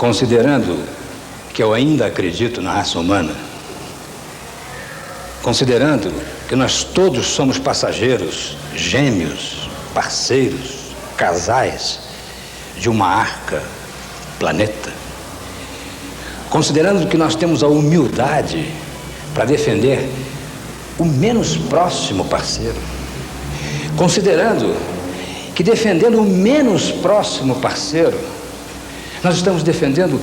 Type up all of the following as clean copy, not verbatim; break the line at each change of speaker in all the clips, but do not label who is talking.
Considerando que eu ainda acredito na raça humana, considerando que nós todos somos passageiros, gêmeos, parceiros, casais de uma arca, planeta, considerando que nós temos a humildade para defender o menos próximo parceiro, considerando que defendendo o menos próximo parceiro, nós estamos defendendo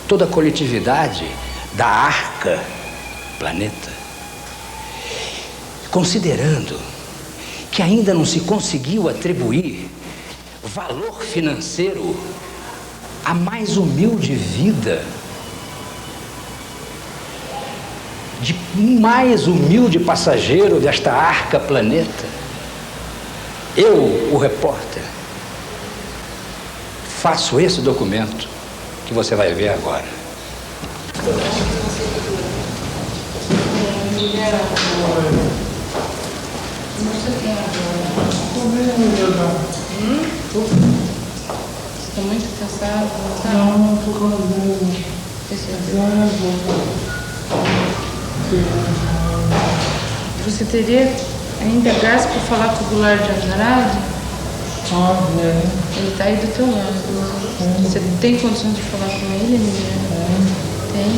toda a coletividade da arca, planeta, considerando que ainda não se conseguiu atribuir valor financeiro à mais humilde vida, de mais humilde passageiro desta arca planeta, eu, o repórter, faço esse documento que você vai ver agora.
Estou muito cansado, sabe?
Não, estou cansado.
Você teria ainda gás para falar com o Goulart de Andrade? Ele está aí do teu lado. Você tem condições de falar com ele, Emiliano? Tem?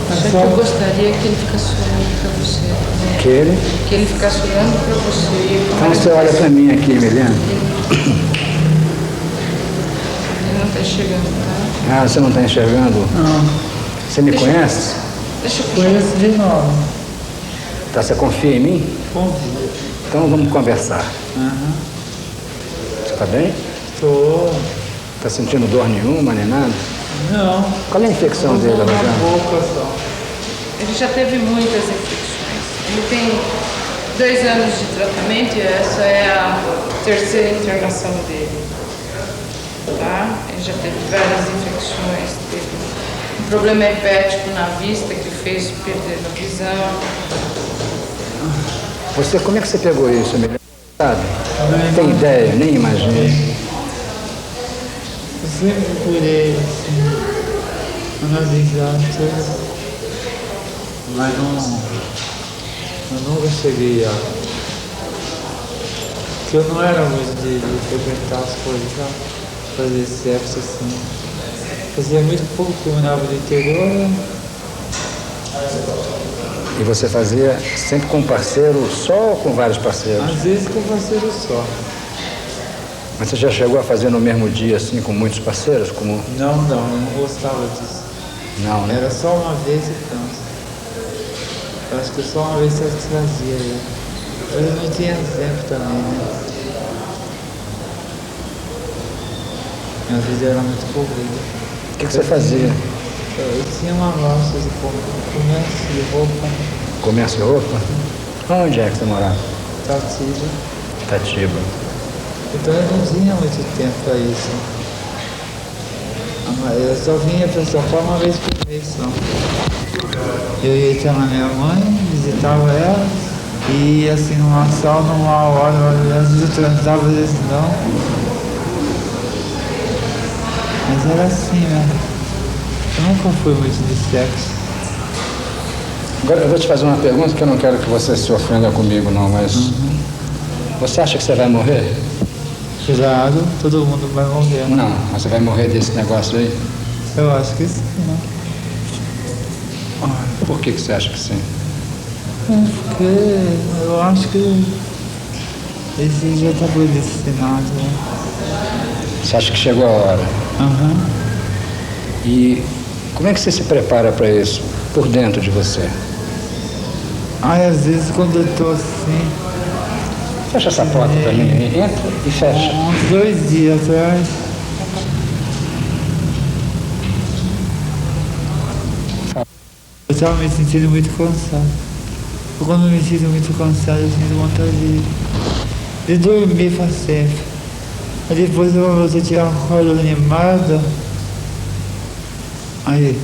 Só que eu gostaria que ele ficasse olhando para você. Né?
Que ele
ficasse olhando para você.
Então você olha para mim aqui, Emiliano.
Ele não está enxergando, tá?
Ah, você não está enxergando?
Não.
Você me conhece?
Deixa eu
Conheço de nome.
Tá, você confia em mim?
Confio.
Então vamos conversar. Você está bem?
Estou.
Está sentindo dor nenhuma, nem nada?
Não.
Qual é a infecção dele,
Na
Rogério?
boca só.
Ele já teve muitas infecções. Ele tem 2 anos de tratamento e essa é a 3ª internação dele. Tá? Ele já teve várias infecções, teve um problema hepático na vista que fez perder a visão.
Você, como é que você pegou isso, Emiliano? Sabe? Não tem ideia, nem imagino.
Eu sempre procurei, assim, analisar tudo. Mas não. Eu nunca cheguei a. Porque eu não era muito de frequentar as coisas, sabe? Fazer sexo assim. Fazia muito pouco que eu morava no interior.
E você fazia sempre com um parceiro só ou com vários parceiros?
Às vezes com parceiro só.
Mas você já chegou a fazer no mesmo dia, assim, com muitos parceiros? Como...
Não, eu não gostava disso.
Não, né?
Era só uma vez e tanto. Eu acho que só uma vez eu fazia. Eu não tinha exemplo também, né? Minha vida era muito corrida.
O que você fazia?
Eu tinha uma loja de comércio de roupa.
Comércio de roupa? Onde é que você morava?
Tatiba.
Itatiba.
Então eu não tinha muito tempo para isso. Eu só vinha para São Paulo uma vez por mês só. Eu ia até na minha mãe, visitava ela, e ia assim numa sauna, uma hora, às vezes eu transava, às vezes não. Mas era assim, né? Eu nunca fui muito de sexo.
Agora eu vou te fazer uma pergunta que eu não quero que você se ofenda comigo não, mas você acha que você vai morrer?
Claro, todo mundo vai morrer.
Não, mas você vai morrer desse negócio aí?
Eu acho que sim, né?
Por que você acha que sim?
Porque eu acho que esse já está predestinado, né?
Você acha que chegou a hora? E como é que você se prepara para isso por dentro de você?
Ai, às vezes quando eu tô assim...
Fecha essa porta para mim, entra e fecha.
Uns 2 dias atrás. Eu estava me sentindo muito cansado. Quando eu me sinto muito cansado, eu sinto vontade de dormir para sempre. Aí depois eu vou tirar uma corda animada. Aí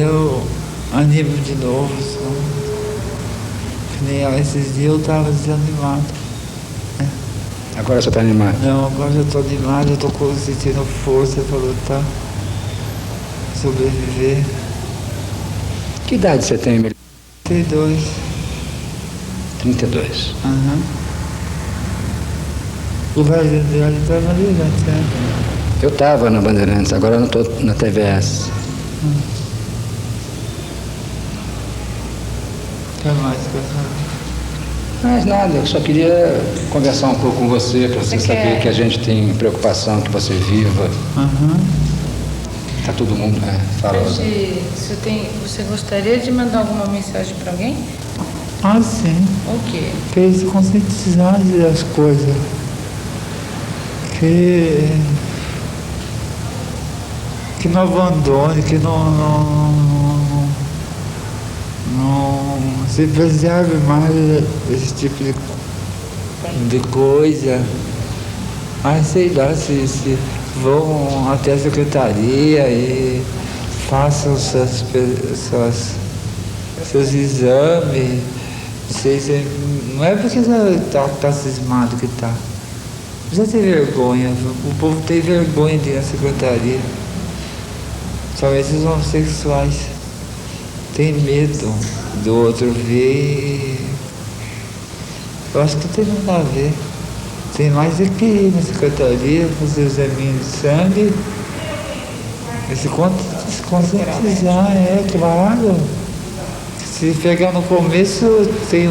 eu animo de novo, sabe? Que nem esses dias eu estava desanimado. Né?
Agora você está animado?
Não, agora eu tô animado, eu tô sentindo força pra lutar, sobreviver.
Que idade você tem, Emílio?
32.
32.
Aham. O velho dele estava ali, né?
Eu estava na Bandeirantes, agora eu não estou na TVS.
O que mais que eu falo?
Mas nada, eu só queria conversar um pouco com você, para você
Você
saber
quer?
que a gente tem preocupação, que você viva.
Aham.
Tá todo mundo, né? Fala.
Você gostaria de mandar alguma mensagem para alguém?
Ah, sim.
O quê?
Que eles se conscientizarem das coisas. Que não abandone, que não se preserve mais desse tipo de coisa. Mas sei lá, se vão até a secretaria e façam seus exames. Não é porque tá cismado que tá. Precisa ter vergonha. O povo tem vergonha de ir na secretaria. Somente os homossexuais. Tem medo do outro ver. Eu acho que não tem nada a ver. Tem mais é que ir na secretaria, fazer o exame de sangue. E se conscientizar, é claro. Se pegar no começo, tem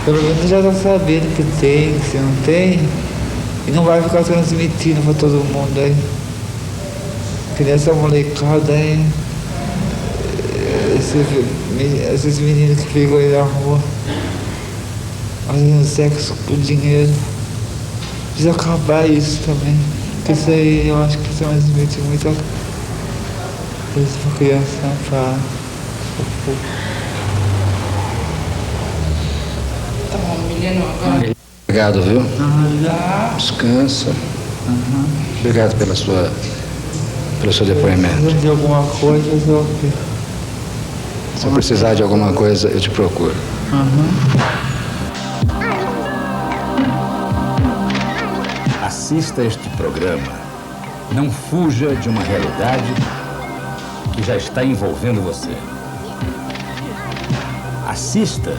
pelo menos já está sabendo que tem, que se não tem. E não vai ficar transmitindo para todo mundo aí. Que nessa molecada aí. Esses meninos que ficam aí na rua fazendo sexo por dinheiro. Precisa acabar isso também. Porque isso aí eu acho que transmite muita coisa para criança, para o povo.
Tá bom, Emiliano, agora.
Obrigado, viu?
Tá.
Descansa. Obrigado pelo seu depoimento.
Precisando de alguma coisa, eu
Se eu precisar de alguma coisa, eu te procuro. Assista este programa. Não fuja de uma realidade que já está envolvendo você. Assista,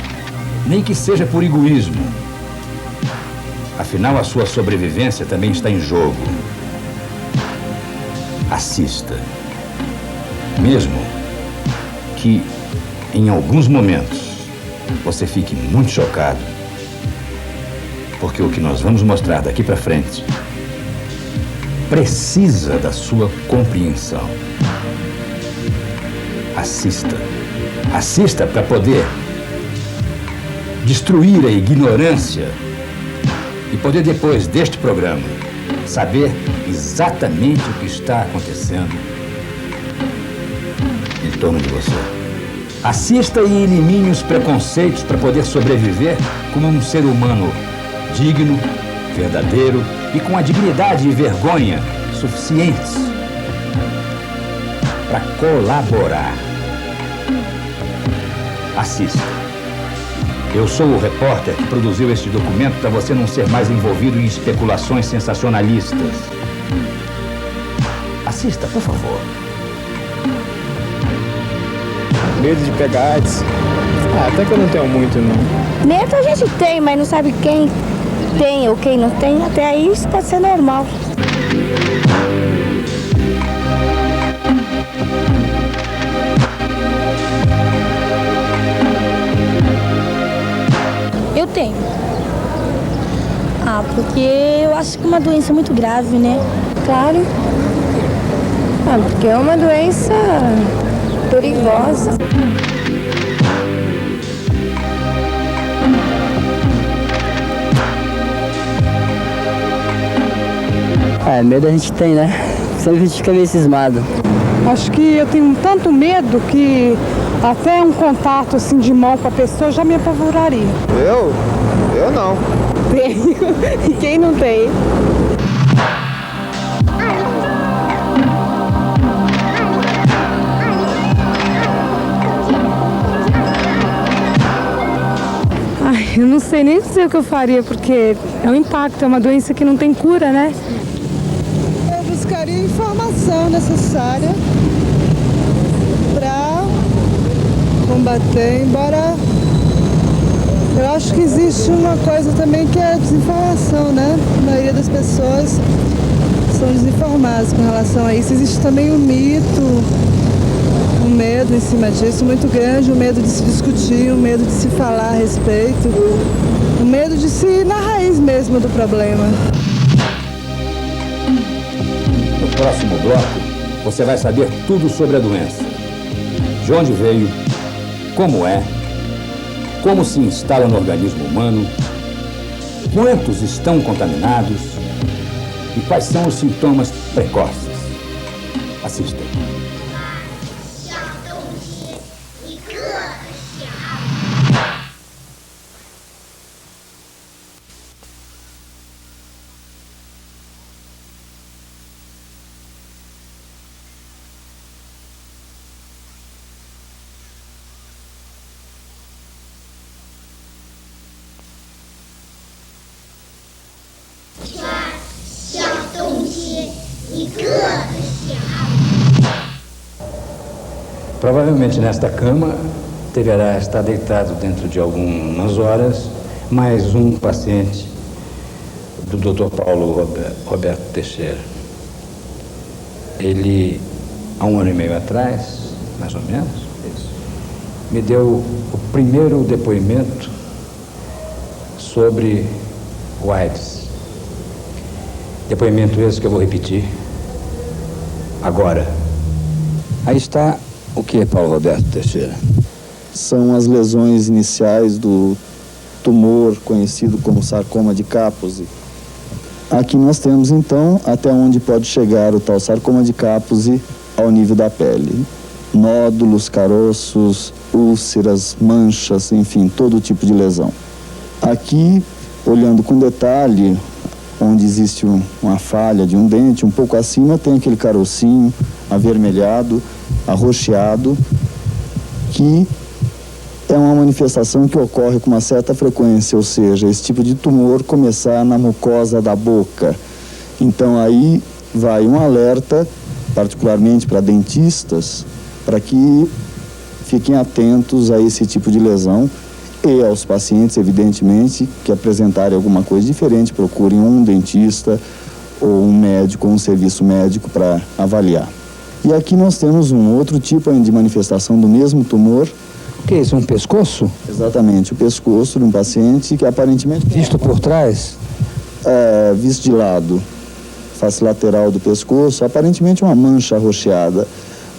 nem que seja por egoísmo. Afinal, a sua sobrevivência também está em jogo. Assista. Mesmo que, em alguns momentos, você fique muito chocado. Porque o que nós vamos mostrar daqui para frente precisa da sua compreensão. Assista. Assista para poder destruir a ignorância e poder, depois deste programa, saber exatamente o que está acontecendo em torno de você. Assista e elimine os preconceitos para poder sobreviver como um ser humano digno, verdadeiro e com a dignidade e vergonha suficientes para colaborar. Assista. Eu sou o repórter que produziu este documento para você não ser mais envolvido em especulações sensacionalistas. Assista, por favor.
Medo de pegar AIDS? Até que eu não tenho muito, não.
Medo a gente tem, mas não sabe quem tem ou quem não tem. Até aí isso pode ser normal. Eu tenho. Porque eu acho que é uma doença muito grave, né?
Claro. Porque é uma doença perigosa.
Medo a gente tem, né? Sempre a gente fica meio cismado.
Acho que eu tenho tanto medo que até um contato assim de mão com a pessoa já me apavoraria.
Eu não.
Tenho. E quem não tem? Ai, eu não sei nem dizer o que eu faria, porque é um impacto, é uma doença que não tem cura, né?
Eu buscaria a informação necessária para combater, embora eu acho que existe uma coisa também que é a desinformação, né? A maioria das pessoas são desinformadas com relação a isso. Existe também um mito, um medo em cima disso muito grande, o medo de se discutir, o medo de se falar a respeito, o medo de se ir na raiz mesmo do problema.
No próximo bloco, você vai saber tudo sobre a doença. De onde veio, como é, como se instala no organismo humano, quantos estão contaminados e quais são os sintomas precoces. Assista. Provavelmente nesta cama deverá estar deitado dentro de algumas horas mais um paciente do Dr. Paulo Roberto Teixeira. Ele, há 1 ano e meio atrás, mais ou menos, me deu o primeiro depoimento sobre o AIDS. Depoimento esse que eu vou repetir agora. Aí está o que é Paulo Roberto Teixeira?
São as lesões iniciais do tumor conhecido como sarcoma de Kaposi. Aqui nós temos então até onde pode chegar o tal sarcoma de Kaposi ao nível da pele. Nódulos, caroços, úlceras, manchas, enfim, todo tipo de lesão. Aqui, olhando com detalhe, onde existe uma falha de um dente, um pouco acima tem aquele carocinho avermelhado, arroxeado, que é uma manifestação que ocorre com uma certa frequência, ou seja, esse tipo de tumor começar na mucosa da boca. Então aí vai um alerta, particularmente para dentistas, para que fiquem atentos a esse tipo de lesão e aos pacientes, evidentemente, que apresentarem alguma coisa diferente, procurem um dentista ou um médico, ou um serviço médico para avaliar. E aqui nós temos um outro tipo de manifestação do mesmo tumor.
O que é isso? Um pescoço?
Exatamente, o pescoço de um paciente que aparentemente...
Visto por trás?
É, visto de lado, face lateral do pescoço, aparentemente uma mancha arroxeada,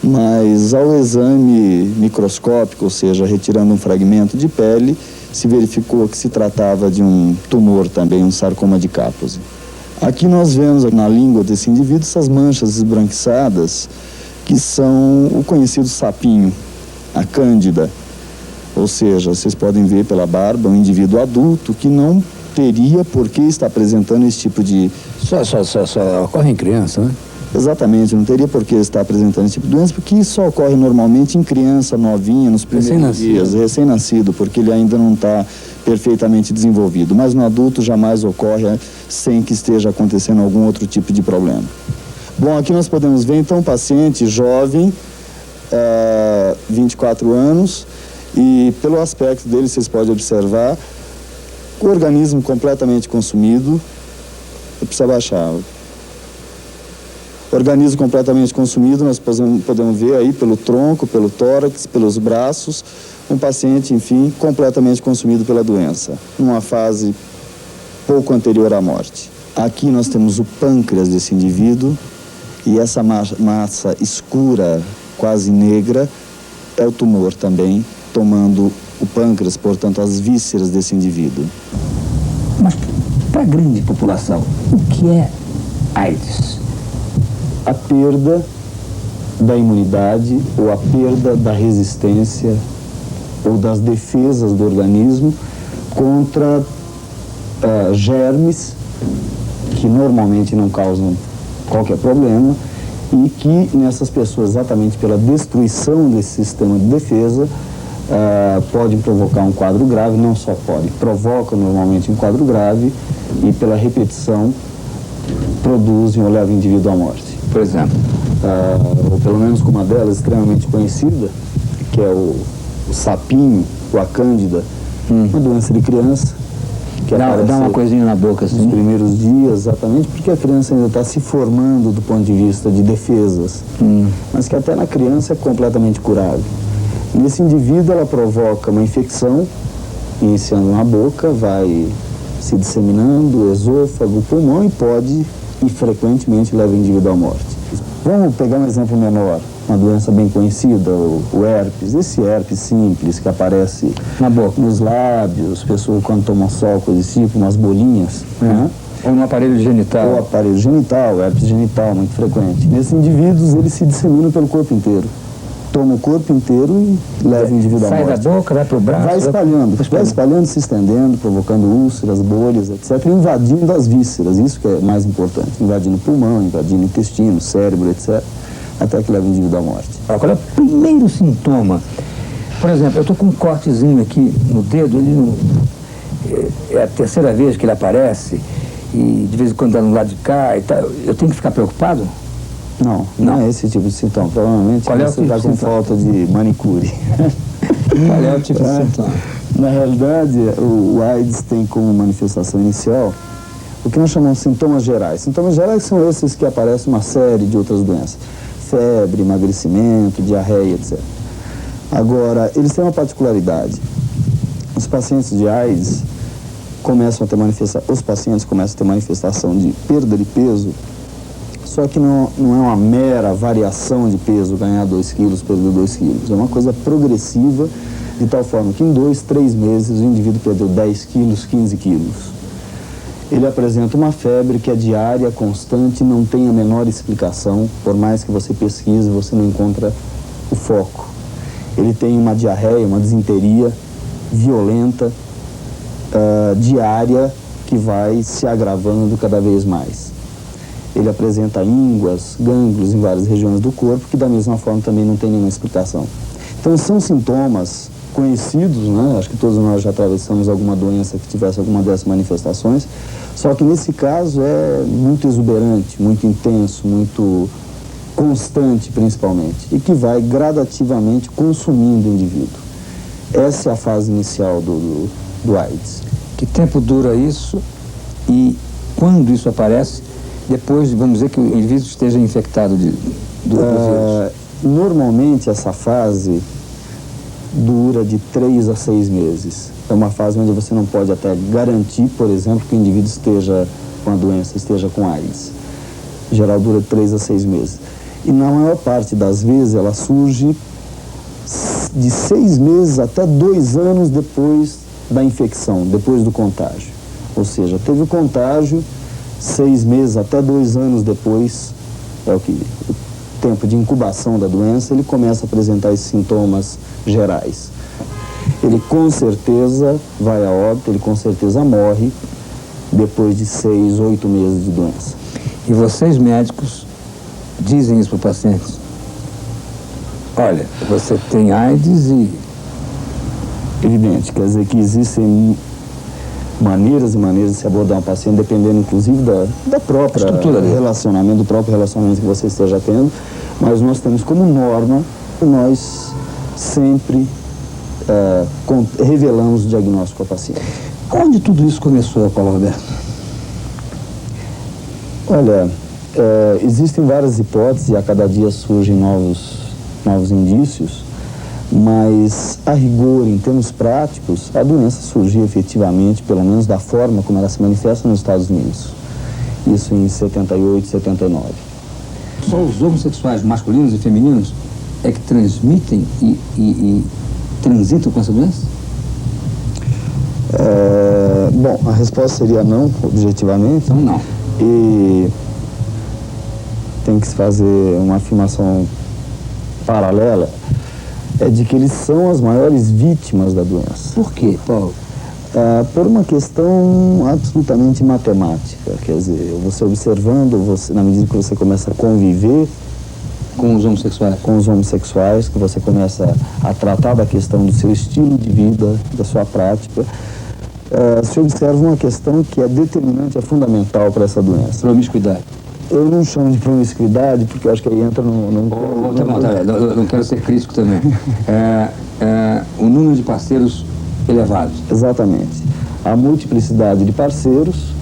mas ao exame microscópico, ou seja, retirando um fragmento de pele, se verificou que se tratava de um tumor também, um sarcoma de Kaposi. Aqui nós vemos na língua desse indivíduo essas manchas esbranquiçadas, que são o conhecido sapinho, a cândida. Ou seja, vocês podem ver pela barba um indivíduo adulto que não teria por que estar apresentando esse tipo de...
Só ocorre em criança, né?
Exatamente, não teria por que estar apresentando esse tipo de doença, porque isso ocorre normalmente em criança novinha, nos primeiros dias, recém-nascido, porque ele ainda não está perfeitamente desenvolvido. Mas no adulto jamais ocorre sem que esteja acontecendo algum outro tipo de problema. Bom, aqui nós podemos ver então um paciente jovem, 24 anos, e pelo aspecto dele vocês podem observar o organismo completamente consumido. Eu preciso abaixar. Organismo completamente consumido, nós podemos ver aí pelo tronco, pelo tórax, pelos braços, um paciente, enfim, completamente consumido pela doença, numa fase pouco anterior à morte. Aqui nós temos o pâncreas desse indivíduo e essa massa escura, quase negra, é o tumor também, tomando o pâncreas, portanto, as vísceras desse indivíduo.
Mas para a grande população, o que é AIDS?
A perda da imunidade ou a perda da resistência ou das defesas do organismo contra germes que normalmente não causam qualquer problema e que nessas pessoas, exatamente pela destruição desse sistema de defesa, podem provocar um quadro grave, não só podem, provocam normalmente um quadro grave e pela repetição produzem ou levam o indivíduo à morte.
Por exemplo?
Ou pelo menos com uma delas extremamente conhecida, que é o sapinho, ou a cândida, uma doença de criança, que
dá uma coisinha na boca assim.
Nos primeiros dias, exatamente porque a criança ainda está se formando do ponto de vista de defesas, mas que até na criança é completamente curável. Nesse indivíduo ela provoca uma infecção, iniciando na boca, vai se disseminando, esôfago, pulmão e frequentemente leva o indivíduo à morte. Vamos pegar um exemplo menor, uma doença bem conhecida, o herpes. Esse herpes simples que aparece
na boca,
nos lábios, pessoas quando tomam sol, coisa assim, com umas bolinhas. Né?
Ou no aparelho genital.
Ou aparelho genital, herpes genital, muito frequente. Nesses indivíduos, ele se dissemina pelo corpo inteiro. Toma o corpo inteiro e leva o indivíduo à morte.
Sai da boca, vai para o braço.
Vai espalhando, se estendendo, provocando úlceras, bolhas, etc. Invadindo as vísceras, isso que é mais importante. Invadindo o pulmão, invadindo o intestino, o cérebro, etc. Até que leva o indivíduo à morte.
Qual é o primeiro sintoma? Por exemplo, eu estou com um cortezinho aqui no dedo, é a terceira vez que ele aparece, e de vez em quando dá no lado de cá e tal. Eu tenho que ficar preocupado?
Não é esse tipo de sintoma. Provavelmente você está com falta de manicure.
Qual é o tipo de sintoma?
Na realidade, o AIDS tem como manifestação inicial o que nós chamamos de sintomas gerais. Sintomas gerais são esses que aparecem uma série de outras doenças. Febre, emagrecimento, diarreia, etc. Agora, eles têm uma particularidade. Os pacientes de AIDS começam a ter manifestação de perda de peso. Só que não é uma mera variação de peso, ganhar 2 quilos, perder 2 quilos. É uma coisa progressiva, de tal forma que em 2, 3 meses o indivíduo perdeu 10 quilos, 15 quilos. Ele apresenta uma febre que é diária, constante, não tem a menor explicação. Por mais que você pesquise, você não encontra o foco. Ele tem uma diarreia, uma disenteria violenta, diária, que vai se agravando cada vez mais. Ele apresenta ínguas, gânglios em várias regiões do corpo, que da mesma forma também não tem nenhuma explicação. Então são sintomas conhecidos, né? Acho que todos nós já atravessamos alguma doença que tivesse alguma dessas manifestações, só que nesse caso é muito exuberante, muito intenso, muito constante principalmente, e que vai gradativamente consumindo o indivíduo. Essa é a fase inicial do AIDS.
Que tempo dura isso e quando isso aparece? Depois, vamos dizer que o indivíduo esteja infectado do vírus.
Normalmente, essa fase dura de 3 a 6 meses. É uma fase onde você não pode até garantir, por exemplo, que o indivíduo esteja com a doença, esteja com AIDS. Em geral, dura de 3 a 6 meses. E na maior parte das vezes, ela surge de 6 meses até 2 anos depois da infecção, depois do contágio. Ou seja, teve o contágio, 6 meses até 2 anos depois, o tempo de incubação da doença, ele começa a apresentar esses sintomas gerais. Ele com certeza vai a óbito, ele com certeza morre depois de 6, 8 meses de doença.
E vocês médicos dizem isso para o paciente? Olha, você tem AIDS e...
Evidente, quer dizer que existem maneiras e maneiras de se abordar um paciente, dependendo inclusive da própria relacionamento, do próprio relacionamento que você esteja tendo, mas nós temos como norma que nós sempre revelamos o diagnóstico ao paciente.
Onde tudo isso começou, Paulo Roberto?
Olha, existem várias hipóteses e a cada dia surgem novos indícios, mas a rigor, em termos práticos, a doença surgiu efetivamente, pelo menos da forma como ela se manifesta nos Estados Unidos. Isso em 78, 79.
Só os homossexuais masculinos e femininos é que transmitem e transitam com essa doença?
Bom, a resposta seria não, objetivamente.
Então não.
E tem que se fazer uma afirmação paralela, é de que eles são as maiores vítimas da doença.
Por quê, Paulo?
Por uma questão absolutamente matemática. Quer dizer, você observando, na medida que você começa a conviver
com os homossexuais?
Com os homossexuais, que você começa a tratar da questão do seu estilo de vida, da sua prática. Se observa uma questão que é determinante, é fundamental para essa doença.
Promiscuidade.
Eu não chamo de promiscuidade, porque eu acho que aí entra
Tá bom, eu não quero ser crítico também. O número de parceiros elevados.
Exatamente. A multiplicidade de parceiros,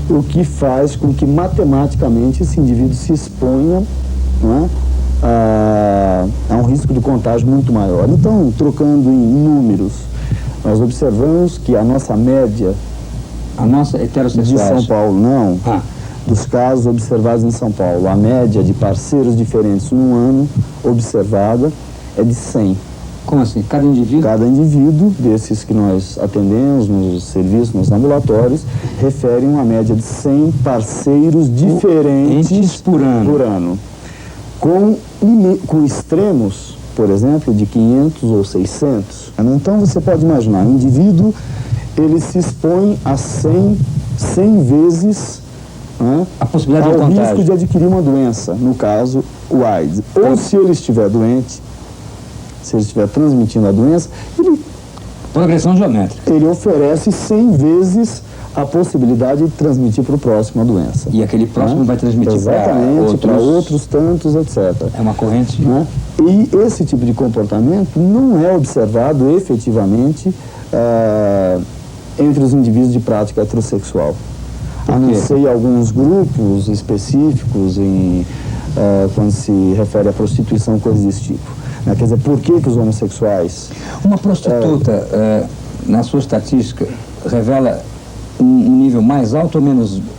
o que faz com que matematicamente esse indivíduo se exponha, não é, a um risco de contágio muito maior. Então, trocando em números, nós observamos que a nossa média de São Paulo, não, dos casos observados em São Paulo, a média de parceiros diferentes num ano observada é de 100.
Como assim? Cada indivíduo?
Cada indivíduo desses que nós atendemos nos serviços, nos ambulatórios, refere uma média de 100 parceiros diferentes
por ano.
Com extremos, por exemplo, de 500 ou 600. Então você pode imaginar, um indivíduo, ele se expõe a 100 vezes, né,
a possibilidade
ao risco de adquirir uma doença, no caso, o AIDS. Ou se ele estiver doente, se ele estiver transmitindo a doença,
progressão geométrica.
Ele oferece 100 vezes a possibilidade de transmitir para o próximo a doença.
E aquele próximo vai transmitir
para outros tantos, etc.
É uma corrente.
Né? E esse tipo de comportamento não é observado efetivamente entre os indivíduos de prática heterossexual. A não ser em alguns grupos específicos, quando se refere à prostituição, coisas desse tipo. Quer dizer, por que os homossexuais...
Uma prostituta, na sua estatística, revela um nível mais alto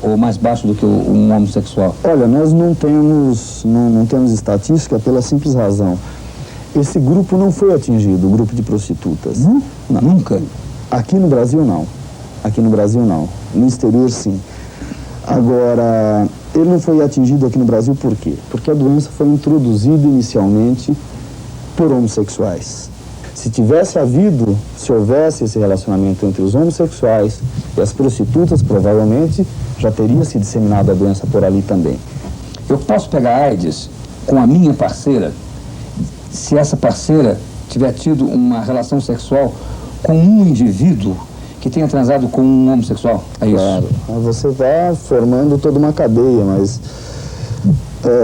ou mais baixo do que um homossexual?
Olha, nós não temos estatística pela simples razão. Esse grupo não foi atingido, o grupo de prostitutas.
Não. Nunca?
Aqui no Brasil, não. Aqui no Brasil, não. No exterior, sim. Agora, ele não foi atingido aqui no Brasil por quê? Porque a doença foi introduzida inicialmente por homossexuais. Se houvesse esse relacionamento entre os homossexuais e as prostitutas, provavelmente já teria se disseminado a doença por ali também.
Eu posso pegar AIDS com a minha parceira, se essa parceira tiver tido uma relação sexual com um indivíduo que tenha transado com um homossexual? É isso?
Claro. Você está formando toda uma cadeia, mas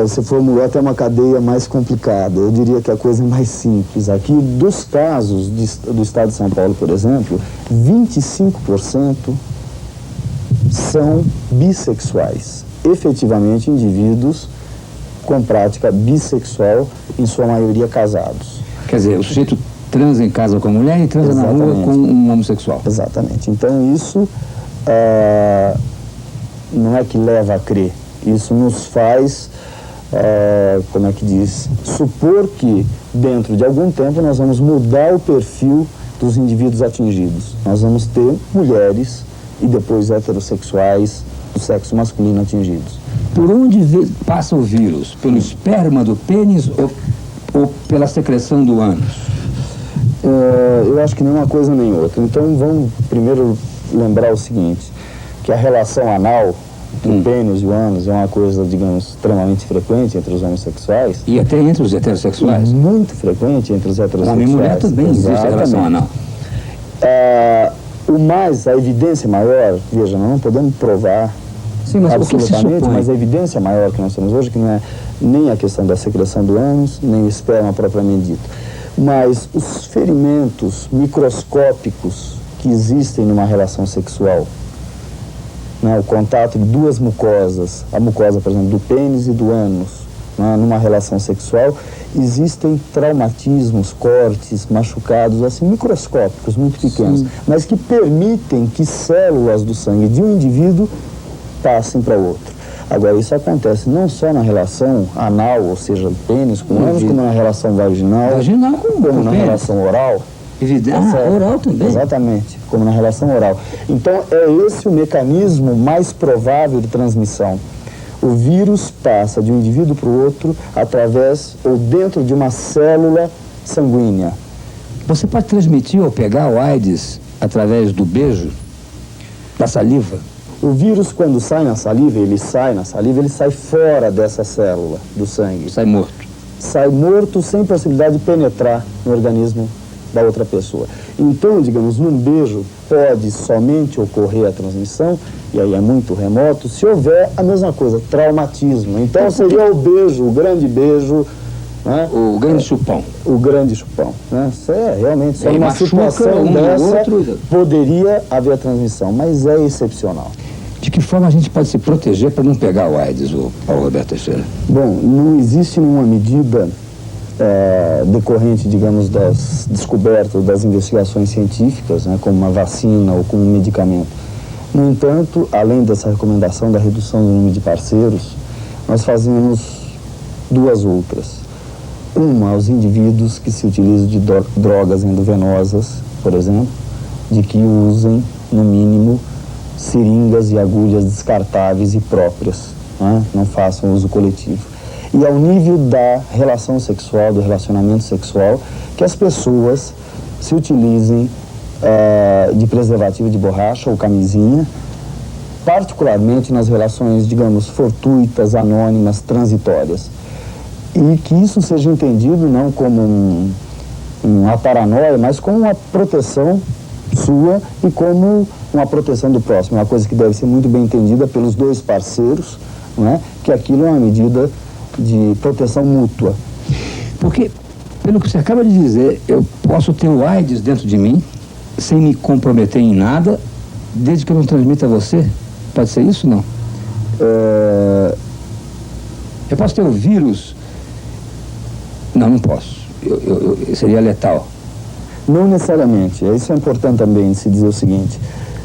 você formulou até uma cadeia mais complicada. Eu diria que a coisa é mais simples. Aqui, dos casos do estado de São Paulo, por exemplo, 25% são bissexuais. Efetivamente, indivíduos com prática bissexual, em sua maioria casados.
Quer dizer, o sujeito transa em casa com a mulher e transa na rua com um homossexual.
Exatamente. Então, isso não é que leva a crer. Isso nos faz, supor que dentro de algum tempo nós vamos mudar o perfil dos indivíduos atingidos. Nós vamos ter mulheres e depois heterossexuais do sexo masculino atingidos.
Por onde passa o vírus? Pelo esperma do pênis ou pela secreção do ânus?
Eu acho que nem uma coisa nem outra. Então vamos primeiro lembrar o seguinte, que a relação anal entre o pênis e o ânus é uma coisa, digamos, extremamente frequente entre os homossexuais.
E até entre os heterossexuais?
Muito frequente entre os heterossexuais.
Homem e mulher também existe a relação anal.
A evidência maior, veja, nós não podemos provar absolutamente, mas a evidência maior que nós temos hoje, que não é nem a questão da secreção do ânus, nem o esperma propriamente dito, mas os ferimentos microscópicos que existem numa relação sexual, né, o contato de duas mucosas, a mucosa, por exemplo, do pênis e do ânus, né, numa relação sexual, existem traumatismos, cortes, machucados, assim, microscópicos, muito pequenos, mas que permitem que células do sangue de um indivíduo passem para o outro. Agora, isso acontece não só na relação anal, ou seja, pênis com ânus, como na relação vaginal, como na relação oral.
Oral também.
Exatamente, como na relação oral. Então, é esse o mecanismo mais provável de transmissão. O vírus passa de um indivíduo para o outro através ou dentro de uma célula sanguínea.
Você pode transmitir ou pegar o AIDS através do beijo, da saliva?
O vírus, quando sai na saliva, ele sai fora dessa célula do sangue.
Sai morto.
sai morto sem possibilidade de penetrar no organismo da outra pessoa. Então, digamos, num beijo pode somente ocorrer a transmissão, e aí é muito remoto, se houver a mesma coisa, traumatismo. Então seria o beijo, o grande beijo, né?
O grande chupão.
O grande chupão, né? Isso é realmente só uma
machuca
situação
um
dessa
outro.
poderia haver a transmissão, mas é excepcional.
De que forma a gente pode se proteger para não pegar o AIDS, o Paulo Roberto Teixeira?
Bom, não existe nenhuma medida decorrente, digamos, das descobertas, das investigações científicas, né, como uma vacina ou como um medicamento. No entanto, além dessa recomendação da redução do número de parceiros, nós fazemos duas outras. Uma aos indivíduos que se utilizam de drogas endovenosas, por exemplo, de que usem, no mínimo, seringas e agulhas descartáveis e próprias, né? Não façam uso coletivo. E ao nível da relação sexual, do relacionamento sexual, que as pessoas se utilizem de preservativo de borracha ou camisinha, particularmente nas relações, digamos, fortuitas, anônimas, transitórias. E que isso seja entendido não como uma paranoia, mas como uma proteção sua e como uma proteção do próximo. Uma coisa que deve ser muito bem entendida pelos dois parceiros, não é? Que aquilo é uma medida de proteção mútua.
Porque, pelo que você acaba de dizer, eu posso ter o AIDS dentro de mim, sem me comprometer em nada, desde que eu não transmita a você? Pode ser isso, não? Eu posso ter o vírus? Não, não posso. Seria letal.
Não necessariamente. Isso é importante também se dizer o seguinte: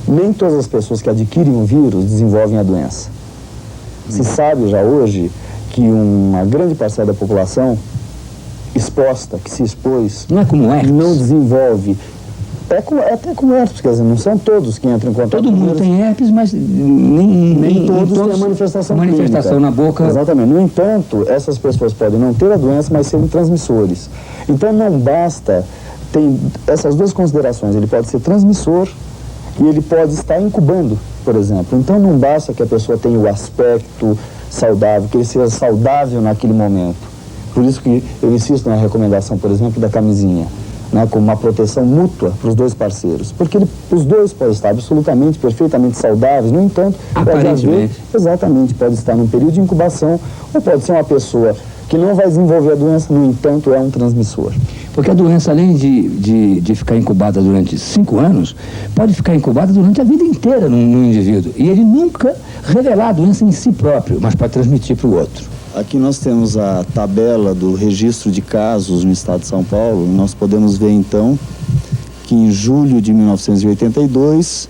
nem todas as pessoas que adquirem o vírus desenvolvem a doença. Se sabe já hoje que uma grande parcela da população exposta, que se expôs,
não é como herpes,
não desenvolve. É até como herpes, quer dizer, não são todos que entram em contato.
Todo mundo tem herpes, mas nem
todos têm a manifestação
clínica. Na boca.
Exatamente. No entanto, essas pessoas podem não ter a doença, mas serem transmissores. Então não basta, tem essas duas considerações, ele pode ser transmissor e ele pode estar incubando, por exemplo. Então não basta que a pessoa tenha o aspecto saudável, que ele seja saudável naquele momento. Por isso que eu insisto na recomendação, por exemplo, da camisinha, né, como uma proteção mútua para os dois parceiros. Porque os dois podem estar absolutamente, perfeitamente saudáveis, no entanto, pode haver, exatamente, pode estar num período de incubação, ou pode ser uma pessoa que não vai desenvolver a doença, no entanto, é um transmissor.
Porque a doença, além de ficar incubada durante 5 anos, pode ficar incubada durante a vida inteira no indivíduo. E ele nunca revelar a doença em si próprio, mas pode transmitir para o outro.
Aqui nós temos a tabela do registro de casos no estado de São Paulo. Nós podemos ver, então, que em julho de 1982,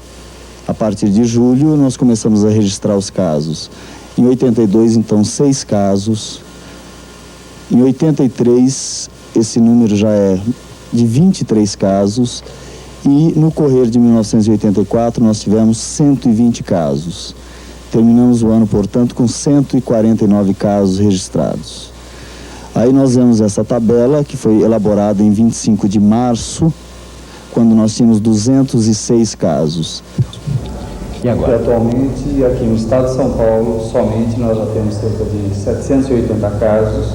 a partir de julho, nós começamos a registrar os casos. Em 82, então, 6 casos. Em 83, esse número já é de 23 casos. E no correr de 1984, nós tivemos 120 casos. Terminamos o ano, portanto, com 149 casos registrados. Aí nós vemos essa tabela, que foi elaborada em 25 de março, quando nós tínhamos 206 casos.
E agora?
E atualmente, aqui no estado de São Paulo, somente nós já temos cerca de 780 casos,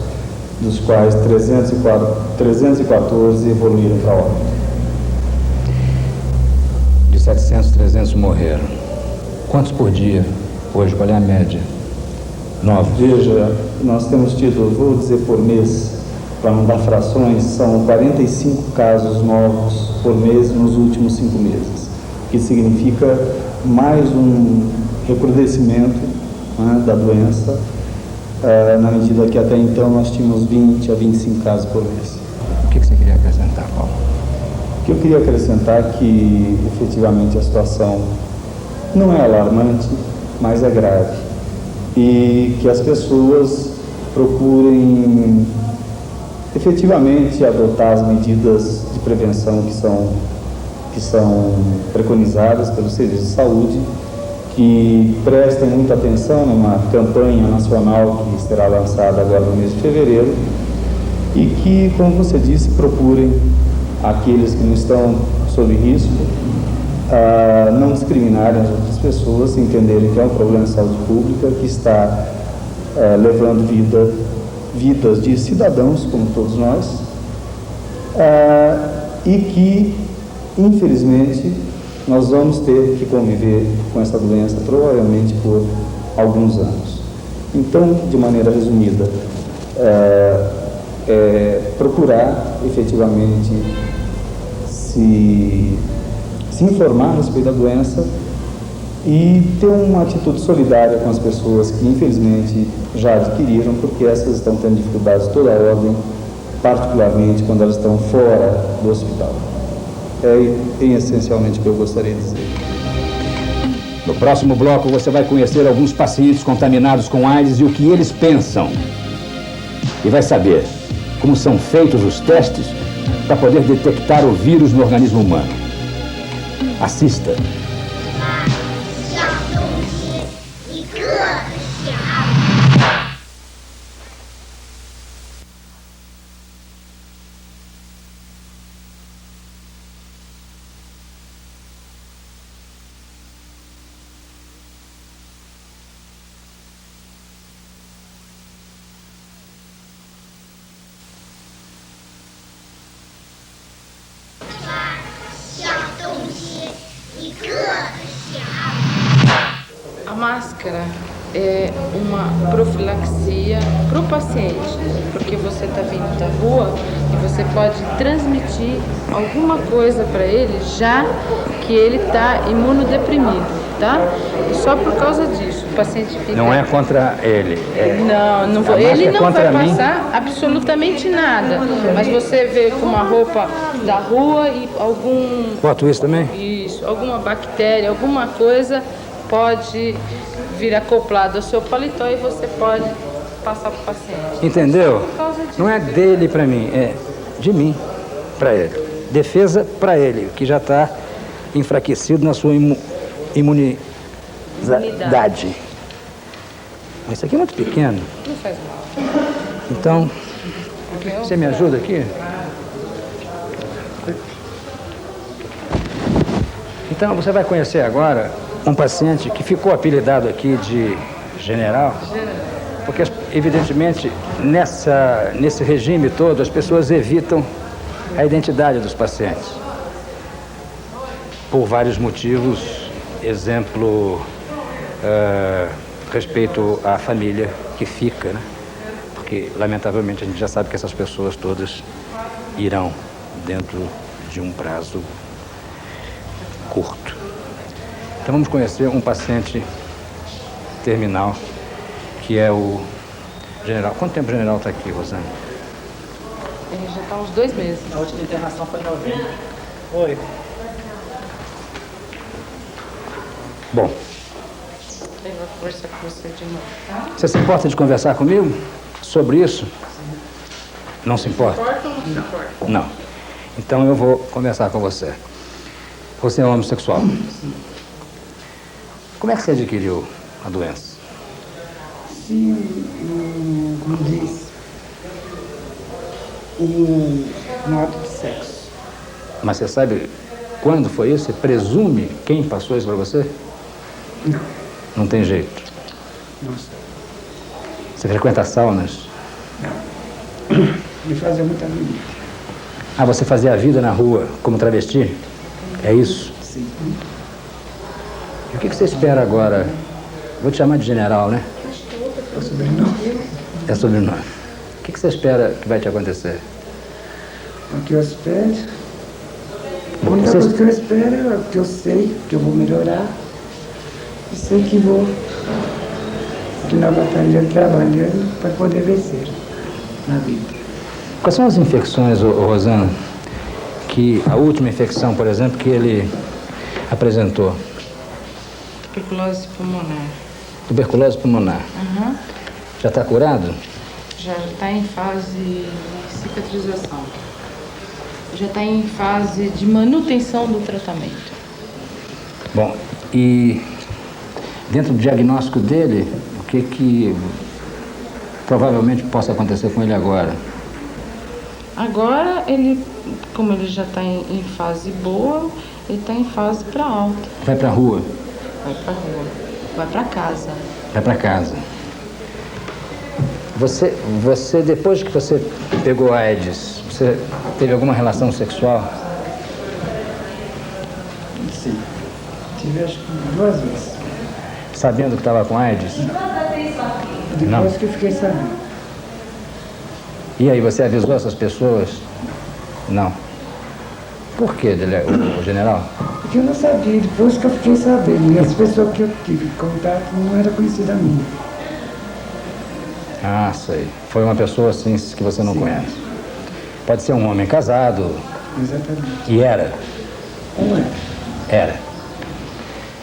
dos quais 314 evoluíram para óbito.
De 700, 300 morreram. Quantos por dia? Hoje, qual é a média? 9.
Veja, nós temos tido, vou dizer por mês, para não dar frações, são 45 casos novos por mês nos últimos 5 meses, o que significa mais um recrudescimento, né, da doença, na medida que até então nós tínhamos 20 a 25 casos por mês.
O que você queria acrescentar, Paulo?
O que eu queria acrescentar é que, efetivamente, a situação não é alarmante, mas é grave, e que as pessoas procurem efetivamente adotar as medidas de prevenção que são preconizadas pelo Serviço de Saúde, que prestem muita atenção numa campanha nacional que será lançada agora no mês de fevereiro, e que, como você disse, procurem aqueles que não estão sob risco, não discriminarem as outras pessoas, entenderem que é um problema de saúde pública que está levando vida vidas de cidadãos, como todos nós, e que, infelizmente, nós vamos ter que conviver com essa doença provavelmente por alguns anos. Então, de maneira resumida, procurar efetivamente se informar a respeito da doença e ter uma atitude solidária com as pessoas que infelizmente já adquiriram, porque essas estão tendo dificuldades de toda a ordem, particularmente quando elas estão fora do hospital. Essencialmente o que eu gostaria de dizer.
No próximo bloco você vai conhecer alguns pacientes contaminados com AIDS e o que eles pensam. E vai saber como são feitos os testes para poder detectar o vírus no organismo humano. Assista.
A máscara é uma profilaxia para o paciente, porque você está vindo da rua e você pode transmitir alguma coisa para ele já que ele está imunodeprimido, tá? E só por causa disso o paciente fica...
Não é contra ele.
Não vou. Ele não vai passar absolutamente nada, mas você vê com uma roupa da rua e algum...
Boto isso também?
Isso, alguma bactéria, alguma coisa pode vir acoplado ao seu paletó e você pode passar para o paciente.
Entendeu? Não é dele para mim, é de mim para ele. Defesa para ele, que já está enfraquecido na sua imunidade. Mas isso aqui é muito pequeno.
Não faz mal.
Então, você me ajuda aqui? Então, você vai conhecer agora um paciente que ficou apelidado aqui de general, porque, evidentemente, nesse regime todo, as pessoas evitam a identidade dos pacientes. Por vários motivos, exemplo, respeito à família que fica, né? Porque, lamentavelmente, a gente já sabe que essas pessoas todas irão dentro de um prazo curto. Então vamos conhecer um paciente terminal, que é o general. Quanto tempo o general está aqui, Rosane?
Ele já está há uns 2 meses.
A última internação foi em novembro. Oi.
Bom.
Ele vai conversar com você de novo, tá?
Você se importa de conversar comigo sobre isso? Não se importa?
Importa ou não se importa?
Não. Então eu vou conversar com você. Você é homossexual?
Sim.
Como é que você adquiriu a doença?
Sim, como diz, no ato de sexo.
Mas você sabe quando foi isso? Você presume quem passou isso para você?
Não.
Não tem jeito?
Não sei.
Você frequenta saunas?
Não. Ele fazia muita vida.
Ah, você fazia a vida na rua como travesti? É isso?
Sim.
E o que você espera agora? Vou te chamar de general, né?
É o sobrenome.
É sobrenome. O que você espera que vai te acontecer?
O que eu espero? A única coisa que eu espero é que eu sei que eu vou melhorar. E sei que vou continuar batalhando, trabalhando para poder vencer na vida.
Quais são as infecções, Rosana, que a última infecção, por exemplo, que ele apresentou?
Tuberculose pulmonar.
Tuberculose pulmonar.
Uhum.
Já está curado?
Já está em fase de cicatrização. Já está em fase de manutenção do tratamento.
Bom, e dentro do diagnóstico dele, o que provavelmente possa acontecer com ele agora?
Agora, ele, como ele já está em fase boa, ele está em fase para alta.
Vai para a rua?
Vai para a rua. Vai para casa.
Vai para casa. Você, depois que você pegou a AIDS, você teve alguma relação sexual?
Sim. Tive acho que 2 vezes.
Sabendo que estava com AIDS?
Depois
Não.
que eu fiquei sabendo.
E aí, você avisou essas pessoas? Não. Por quê, o general?
Porque eu não sabia, depois que eu fiquei sabendo. E as pessoas que eu tive contato não era conhecida minha.
Ah, sei. Foi uma pessoa assim que você não
Sim.
conhece. Pode ser um homem casado.
Exatamente.
E era?
Como é?
Era.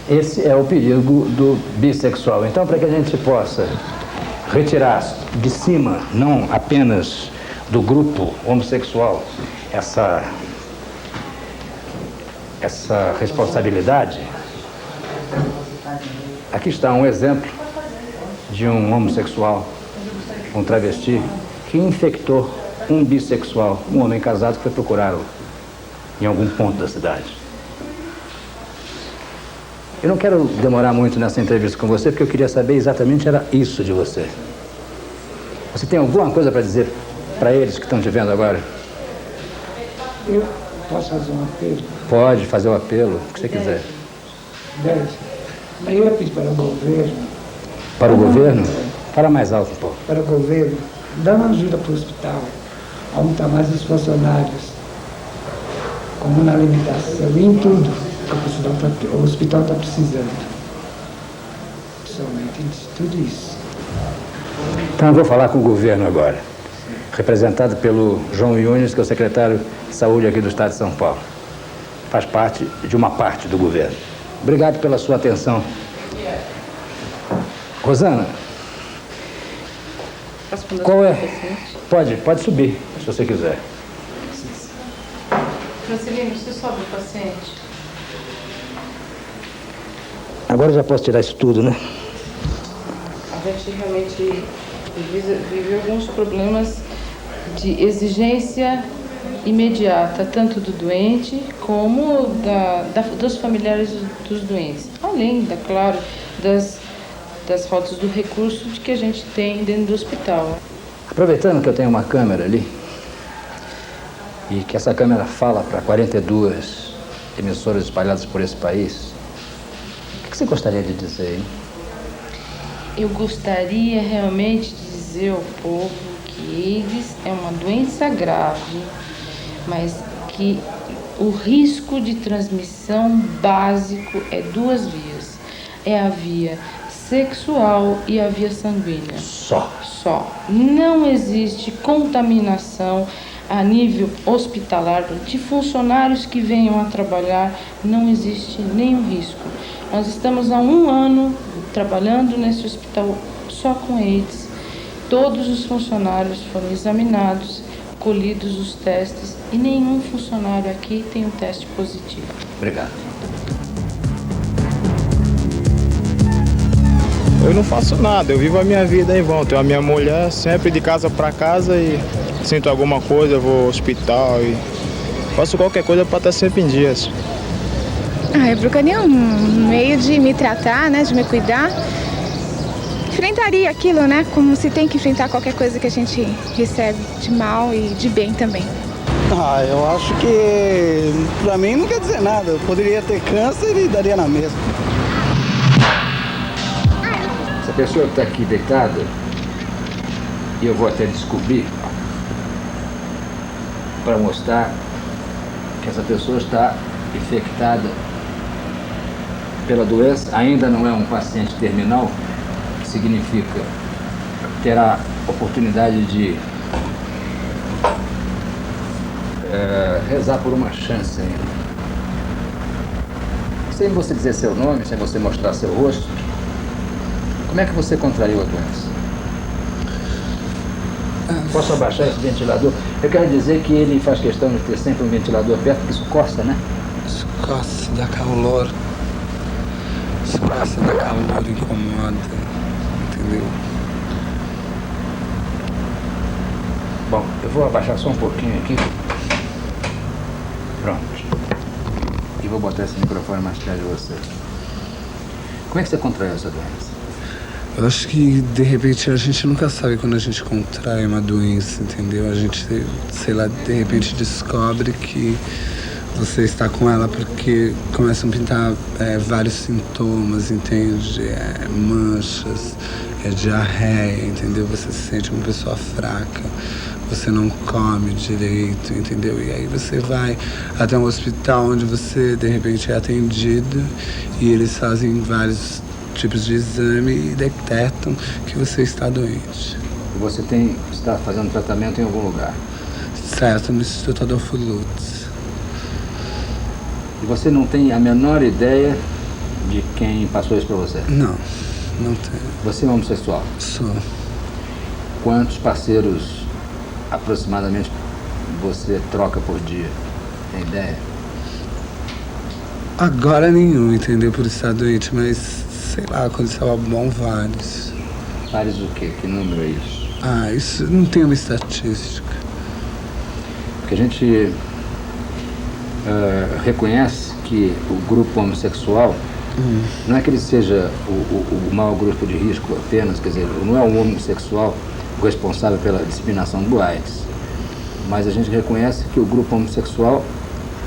Esse é o perigo do bissexual. Então, para que a gente possa retirar de cima, não apenas do grupo homossexual, essa responsabilidade, aqui está um exemplo de um homossexual, um travesti, que infectou um bissexual, um homem casado que foi procurá-lo em algum ponto da cidade. Eu não quero demorar muito nessa entrevista com você, porque eu queria saber exatamente era isso de você. Você tem alguma coisa para dizer para eles que estão te vendo agora?
Eu posso fazer um apelo?
Pode fazer o apelo, o que você quiser.
10. Mas eu ia pedir para o governo.
Para o governo? Fala mais alto um pouco.
Para o governo, dar uma ajuda para o hospital, aumentar mais os funcionários, como na alimentação e em tudo que o hospital está precisando. Principalmente de tudo isso.
Então eu vou falar com o governo agora, representado pelo João Yunes, que é o secretário de Saúde aqui do Estado de São Paulo. Faz parte de uma parte do governo. Obrigado pela sua atenção. Rosana, qual é? Pode subir, se você quiser.
Francelino, você sobe o paciente?
Agora eu já posso tirar isso tudo, né?
A gente realmente vive alguns problemas de exigência imediata, tanto do doente como dos familiares dos doentes. Além, claro, das faltas do recurso que a gente tem dentro do hospital.
Aproveitando que eu tenho uma câmera ali, e que essa câmera fala para 42 emissoras espalhadas por esse país, o que você gostaria de dizer, hein?
Eu gostaria realmente de dizer ao povo que AIDS é uma doença grave, mas que o risco de transmissão básico é 2 vias. É a via sexual e a via sanguínea.
Só.
Não existe contaminação a nível hospitalar de funcionários que venham a trabalhar, não existe nenhum risco. Nós estamos há 1 ano trabalhando nesse hospital só com AIDS. Todos os funcionários foram examinados, colhidos os testes e nenhum funcionário aqui tem um teste positivo.
Obrigado.
Eu não faço nada, eu vivo a minha vida em vão. Tenho a minha mulher sempre de casa para casa e sinto alguma coisa, eu vou ao hospital e faço qualquer coisa para estar sempre em dias.
Eu procuraria um meio de me tratar, né, de me cuidar. Enfrentaria aquilo, né, como se tem que enfrentar qualquer coisa que a gente recebe de mal e de bem também.
Eu acho que pra mim não quer dizer nada. Eu poderia ter câncer e daria na mesma.
Essa pessoa que está aqui deitada, e eu vou até descobrir, para mostrar que essa pessoa está infectada pela doença, ainda não é um paciente terminal, que significa terá oportunidade de rezar por uma chance ainda. Sem você dizer seu nome, sem você mostrar seu rosto, como é que você contraiu a doença? Posso abaixar esse ventilador? Eu quero dizer que ele faz questão de ter sempre um ventilador perto, porque isso coça, né?
Isso coça, dá calor. Isso coça, dá calor, incomoda. Entendeu?
Bom, eu vou abaixar só um pouquinho aqui. Pronto. E vou botar esse microfone mais perto de você. Como é que você contraiu essa doença?
Eu acho que, de repente, a gente nunca sabe quando a gente contrai uma doença, entendeu? A gente, sei lá, de repente descobre que você está com ela porque começam a pintar vários sintomas, entende? Manchas, diarreia, entendeu? Você se sente uma pessoa fraca, você não come direito, entendeu? E aí você vai até um hospital onde você, de repente, é atendido e eles fazem vários tipos de exame e detectam que você está doente.
E você está fazendo tratamento em algum lugar?
Certo, no Instituto Adolfo Lutz.
E você não tem a menor ideia de quem passou isso para você?
Não, não tenho.
Você é homossexual?
Sou.
Quantos parceiros aproximadamente você troca por dia? Tem ideia?
Agora nenhum, entendeu? Por estar doente, mas sei lá, quando estava bom, vários.
Vários o quê? Que número é isso?
Ah, isso não tem uma estatística.
Porque a gente reconhece que o grupo homossexual não é que ele seja o maior grupo de risco apenas, quer dizer, não é o homossexual o responsável pela disseminação do AIDS, mas a gente reconhece que o grupo homossexual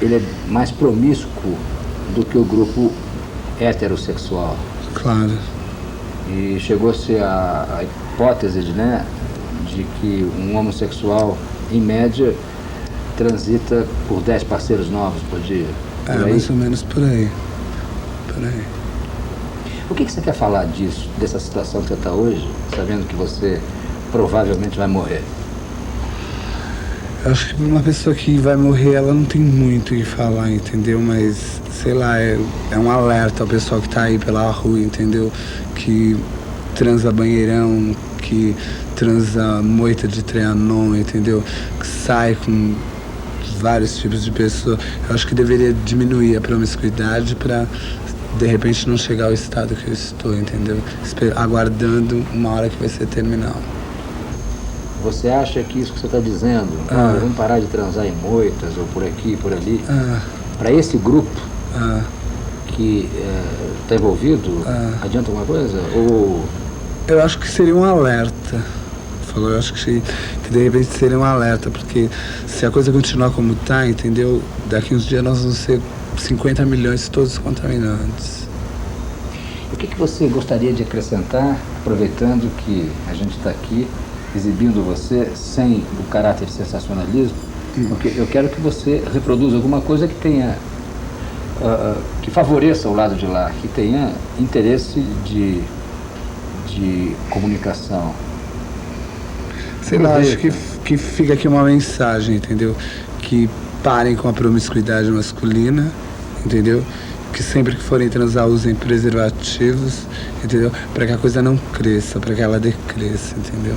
ele é mais promíscuo do que o grupo heterossexual.
Claro.
E chegou-se a hipótese de que um homossexual, em média, transita por 10 parceiros novos por dia.
Mais ou menos por aí. Por aí.
O que você quer falar disso, dessa situação que você está hoje, sabendo que você provavelmente vai morrer?
Eu acho que uma pessoa que vai morrer, ela não tem muito o que falar, entendeu? Mas, sei lá, é um alerta ao pessoal que tá aí pela rua, entendeu? Que transa banheirão, que transa moita de Trianon, entendeu? Que sai com vários tipos de pessoas. Eu acho que deveria diminuir a promiscuidade para, de repente, não chegar ao estado que eu estou, entendeu? Aguardando uma hora que vai ser terminal.
Você acha que isso que você está dizendo, vamos parar de transar em moitas ou por aqui e por ali, para esse grupo que está envolvido, adianta alguma coisa? Ou...
Eu acho que seria um alerta. Eu acho que de repente seria um alerta, porque se a coisa continuar como está, entendeu? Daqui uns dias nós vamos ser 50 milhões todos contaminantes.
O que você gostaria de acrescentar, aproveitando que a gente está aqui, exibindo você sem o caráter de sensacionalismo, porque eu quero que você reproduza alguma coisa que tenha, que favoreça o lado de lá, que tenha interesse de comunicação.
Sei lá, acho que fica aqui uma mensagem, entendeu? Que parem com a promiscuidade masculina, entendeu? Que sempre que forem transar usem preservativos, entendeu? Para que a coisa não cresça, para que ela decresça, entendeu?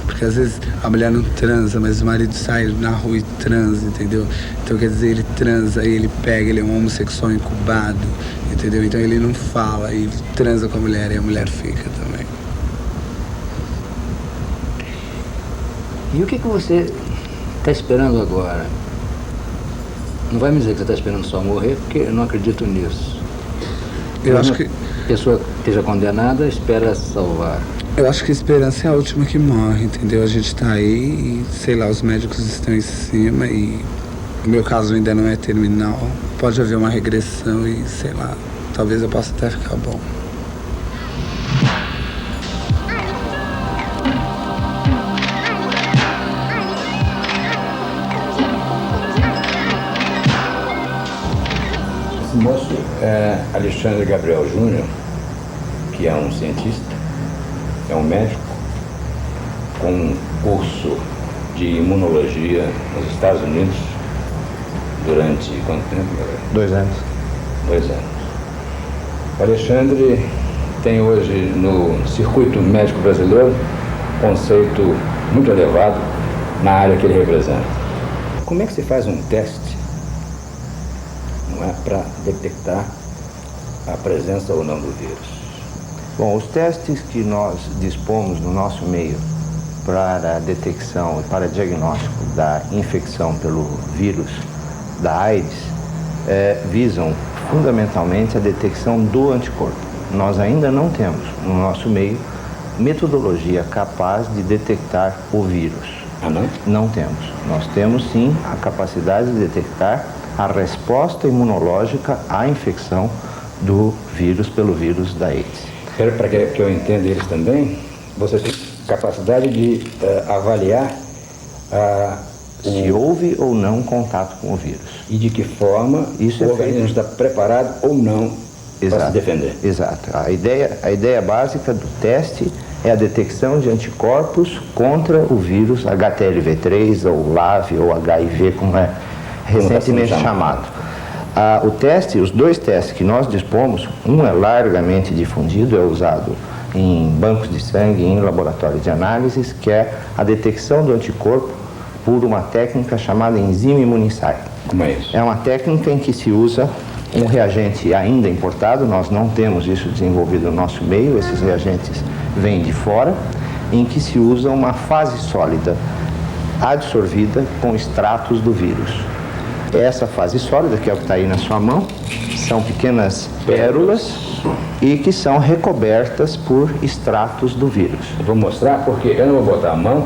Porque às vezes a mulher não transa, mas o marido sai na rua e transa, entendeu? Então quer dizer, ele transa e ele pega, ele é um homossexual incubado, entendeu? Então ele não fala e transa com a mulher e a mulher fica também.
E o que você está esperando agora? Não vai me dizer que você está esperando só morrer, porque eu não acredito nisso.
Eu acho que
a pessoa que esteja condenada espera se salvar.
Eu acho que a esperança é a última que morre, entendeu? A gente tá aí e, sei lá, os médicos estão em cima e o meu caso ainda não é terminal. Pode haver uma regressão e, sei lá, talvez eu possa até ficar bom.
Esse moço é Alexandre Gabriel Júnior, que é um cientista, é um médico com um curso de imunologia nos Estados Unidos durante quanto tempo?
2 anos.
2 anos. O Alexandre tem hoje no circuito médico brasileiro um conceito muito elevado na área que ele representa. Como é que se faz um teste, não é, para detectar a presença ou não do vírus?
Bom, os testes que nós dispomos no nosso meio para a detecção e para diagnóstico da infecção pelo vírus da AIDS visam fundamentalmente a detecção do anticorpo. nós ainda não temos no nosso meio metodologia capaz de detectar o vírus.
Ah, não?
Não temos. Nós temos sim a capacidade de detectar a resposta imunológica à infecção do vírus pelo vírus da AIDS.
Para que eu entenda eles também, você tem capacidade de avaliar
se houve ou não contato com o vírus.
E de que forma o organismo está preparado ou não para se defender.
Exato. A ideia básica do teste é a detecção de anticorpos contra o vírus HTLV3 ou LAV ou HIV, como é recentemente chamado. O teste, os dois testes que nós dispomos, um é largamente difundido, é usado em bancos de sangue, em laboratórios de análises, que é a detecção do anticorpo por uma técnica chamada enzima imunissae.
Como é isso?
É uma técnica em que se usa um reagente ainda importado, nós não temos isso desenvolvido no nosso meio, esses reagentes vêm de fora, em que se usa uma fase sólida adsorvida com extratos do vírus. Essa fase sólida, que é o que está aí na sua mão, são pequenas pérolas e que são recobertas por extratos do vírus.
Eu vou mostrar porque eu não vou botar a mão,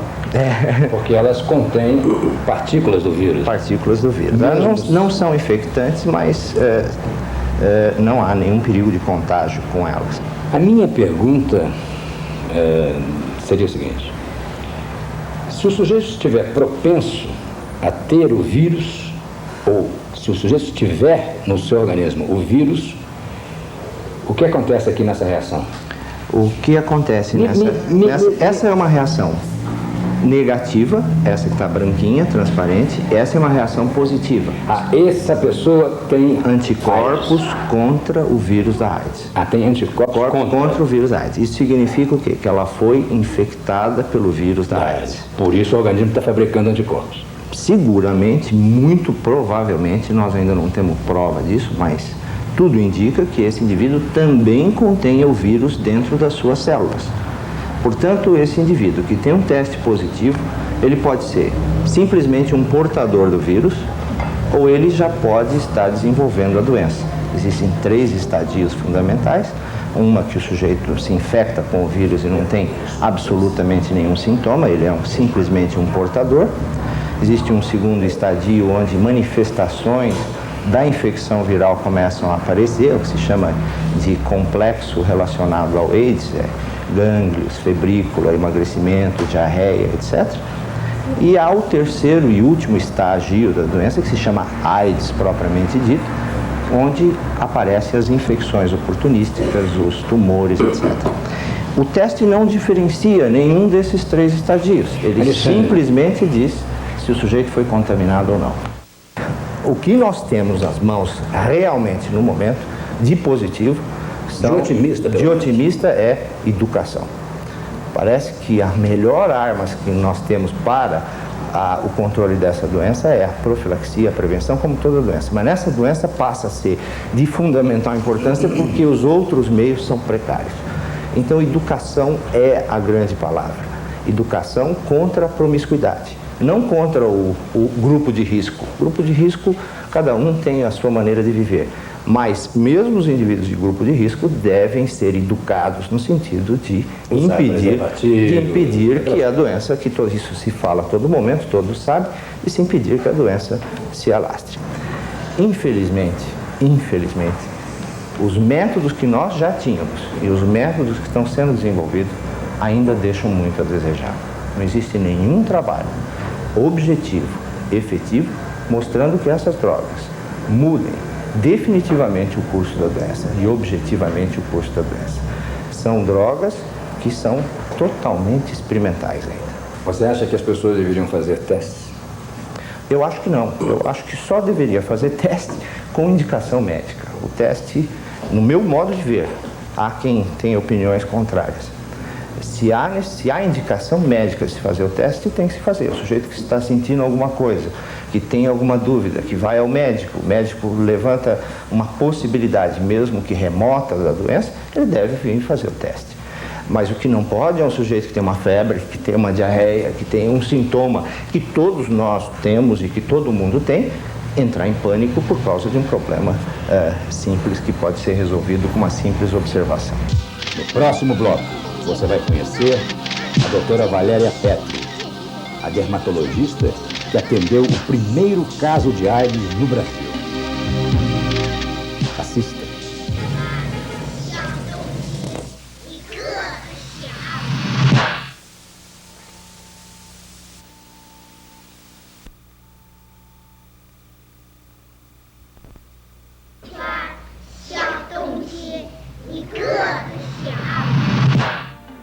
porque elas contêm partículas do vírus.
Partículas do vírus. Elas não são infectantes, mas não há nenhum perigo de contágio com elas.
A minha pergunta seria o seguinte: se o sujeito estiver propenso a ter o vírus, ou se o sujeito tiver no seu organismo o vírus, o que acontece aqui nessa reação?
O que acontece essa é uma reação negativa, essa que está branquinha, transparente, essa é uma reação positiva.
Essa pessoa tem
anticorpos contra o vírus da AIDS.
Tem anticorpos
contra o vírus da AIDS. Isso significa o quê? Que ela foi infectada pelo vírus da AIDS.
Por isso o organismo está fabricando anticorpos.
Seguramente, muito provavelmente, nós ainda não temos prova disso, mas tudo indica que esse indivíduo também contém o vírus dentro das suas células. Portanto, esse indivíduo que tem um teste positivo, ele pode ser simplesmente um portador do vírus, ou ele já pode estar desenvolvendo a doença. Existem 3 estadios fundamentais: uma que o sujeito se infecta com o vírus e não tem absolutamente nenhum sintoma, ele é simplesmente um portador. Existe um segundo estadio onde manifestações da infecção viral começam a aparecer, o que se chama de complexo relacionado ao AIDS, gânglios, febrícula, emagrecimento, diarreia, etc. E há o terceiro e último estágio da doença, que se chama AIDS propriamente dito, onde aparecem as infecções oportunísticas, os tumores, etc. O teste não diferencia nenhum desses 3 estadios, ele simplesmente diz se o sujeito foi contaminado ou não. O que nós temos nas mãos realmente no momento de positivo, de otimista é educação. Parece que a melhor arma que nós temos para o controle dessa doença é a profilaxia, a prevenção, como toda doença. Mas nessa doença passa a ser de fundamental importância porque os outros meios são precários. Então, educação é a grande palavra. Educação contra a promiscuidade. Não contra o grupo de risco. O grupo de risco, cada um tem a sua maneira de viver. Mas mesmo os indivíduos de grupo de risco devem ser educados no sentido de impedir que a doença, que isso se fala a todo momento, todos sabem, de se impedir que a doença se alastre. Infelizmente, os métodos que nós já tínhamos e os métodos que estão sendo desenvolvidos ainda deixam muito a desejar. Não existe nenhum trabalho objetivo, efetivo, mostrando que essas drogas mudem definitivamente o curso da doença e objetivamente o curso da doença. São drogas que são totalmente experimentais ainda.
Você acha que as pessoas deveriam fazer testes?
Eu acho que não. Eu acho que só deveria fazer teste com indicação médica. O teste, no meu modo de ver, há quem tem opiniões contrárias. Se há indicação médica de se fazer o teste, tem que se fazer. O sujeito que está sentindo alguma coisa, que tem alguma dúvida, que vai ao médico, o médico levanta uma possibilidade, mesmo que remota, da doença, ele deve vir fazer o teste. Mas o que não pode é um sujeito que tem uma febre, que tem uma diarreia, que tem um sintoma que todos nós temos e que todo mundo tem, entrar em pânico por causa de um problema simples que pode ser resolvido com uma simples observação.
No próximo bloco, você vai conhecer a doutora Valéria Petri, a dermatologista que atendeu o primeiro caso de AIDS no Brasil. Assista.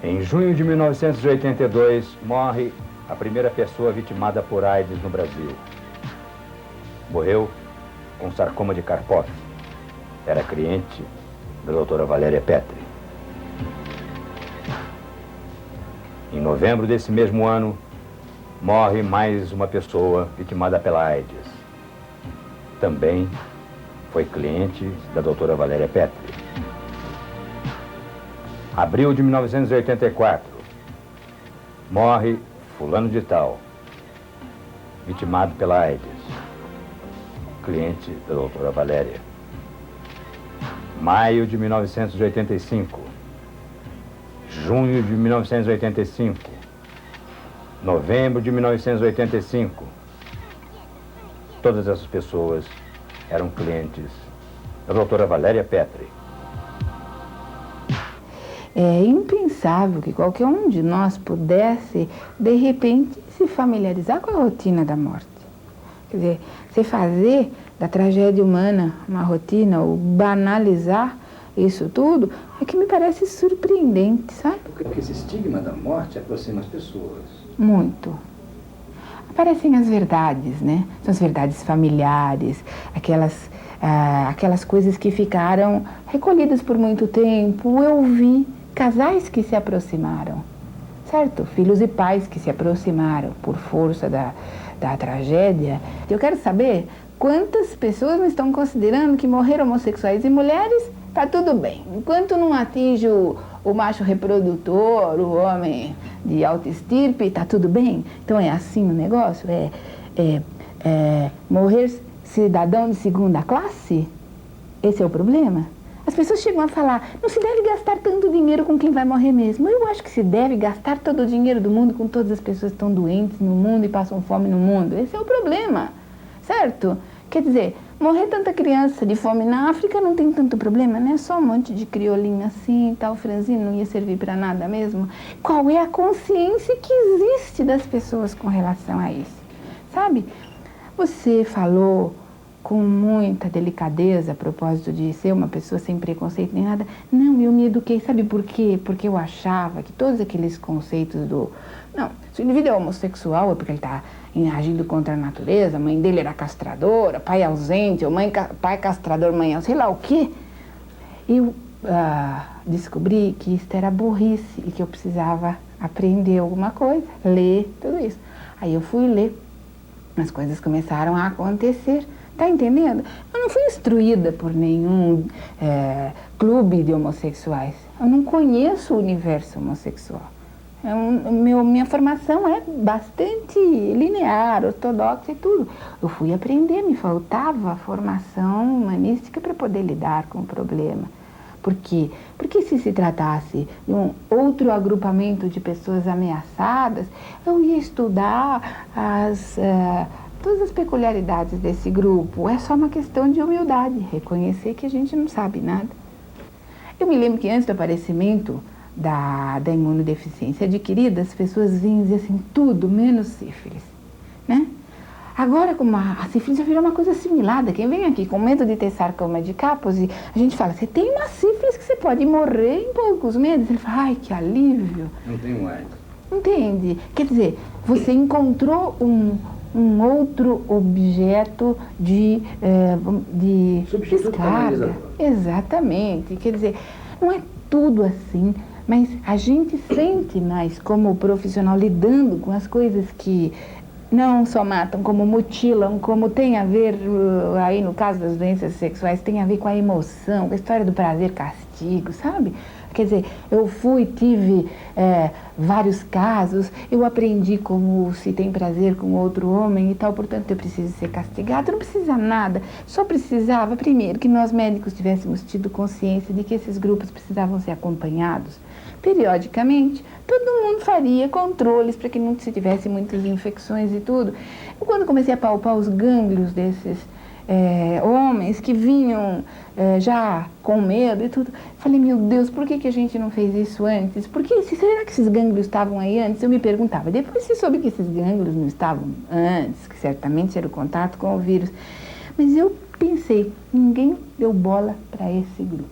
Em junho de 1982, morre a primeira pessoa vitimada por AIDS no Brasil. Morreu com sarcoma de Kapoor. Era cliente da doutora Valéria Petri. Em novembro desse mesmo ano, morre mais uma pessoa vitimada pela AIDS. Também foi cliente da doutora Valéria Petri. Abril de 1984, morre fulano de tal, vitimado pela AIDS, cliente da doutora Valéria. Maio de 1985, junho de 1985, novembro de 1985, todas essas pessoas eram clientes da doutora Valéria Petri.
É impensável que qualquer um de nós pudesse, de repente, se familiarizar com a rotina da morte. Quer dizer, se fazer da tragédia humana uma rotina ou banalizar isso tudo, é que me parece surpreendente, sabe?
Porque esse estigma da morte aproxima as pessoas.
Muito. Aparecem as verdades, né? São as verdades familiares, aquelas coisas que ficaram recolhidas por muito tempo. Eu vi casais que se aproximaram, certo? Filhos e pais que se aproximaram por força da tragédia. Eu quero saber quantas pessoas não estão considerando que morrer homossexuais e mulheres tá tudo bem. Enquanto não atinge o macho reprodutor, o homem de alta estirpe, tá tudo bem. Então é assim o negócio? Morrer cidadão de segunda classe? Esse é o problema? As pessoas chegam a falar, não se deve gastar tanto dinheiro com quem vai morrer mesmo. Eu acho que se deve gastar todo o dinheiro do mundo com todas as pessoas que estão doentes no mundo e passam fome no mundo. Esse é o problema, certo? Quer dizer, morrer tanta criança de fome na África não tem tanto problema, né? Só um monte de criolinho assim e tal, franzino, não ia servir para nada mesmo. Qual é a consciência que existe das pessoas com relação a isso? Sabe? Você falou com muita delicadeza a propósito de ser uma pessoa sem preconceito nem nada. Não, eu me eduquei, sabe por quê? Porque eu achava que todos aqueles conceitos do... Não, se o indivíduo é homossexual é porque ele está agindo contra a natureza, a mãe dele era castradora, pai ausente, ou pai castrador, mãe ausente, sei lá o quê. Eu descobri que isso era burrice e que eu precisava aprender alguma coisa, ler, tudo isso. Aí eu fui ler, as coisas começaram a acontecer. Tá entendendo? Eu não fui instruída por nenhum clube de homossexuais. Eu não conheço o universo homossexual. Minha formação é bastante linear, ortodoxa e tudo. Eu fui aprender, me faltava formação humanística para poder lidar com o problema. Por quê? Porque se tratasse de um outro agrupamento de pessoas ameaçadas, eu ia estudar todas as peculiaridades desse grupo. É só uma questão de humildade, reconhecer que a gente não sabe nada. Eu me lembro que antes do aparecimento da imunodeficiência adquirida, as pessoas vinham dizer assim, tudo menos sífilis, né? Agora, como a sífilis já virou uma coisa assimilada, quem vem aqui com medo de ter sarcoma de Kapoor, a gente fala, você tem uma sífilis que você pode morrer em poucos meses. Ele fala, ai, que alívio.
Não tem mais.
Entende? Quer dizer, você encontrou um outro objeto de descarga. Exatamente. Quer dizer, não é tudo assim, mas a gente sente mais como profissional lidando com as coisas que não só matam, como mutilam, como tem a ver, aí no caso das doenças sexuais, tem a ver com a emoção, com a história do prazer-castigo, sabe? Quer dizer, eu tive vários casos, eu aprendi como se tem prazer com outro homem e tal, portanto eu preciso ser castigado. Não precisa nada, só precisava, primeiro, que nós médicos tivéssemos tido consciência de que esses grupos precisavam ser acompanhados periodicamente. Todo mundo faria controles para que não se tivesse muitas infecções e tudo. Eu, quando comecei a palpar os gânglios desses homens que vinham já com medo e tudo, falei, meu Deus, por que a gente não fez isso antes? Será que esses gânglios estavam aí antes? Eu me perguntava. Depois se soube que esses gânglios não estavam antes, que certamente era o contato com o vírus. Mas eu pensei, ninguém deu bola para esse grupo.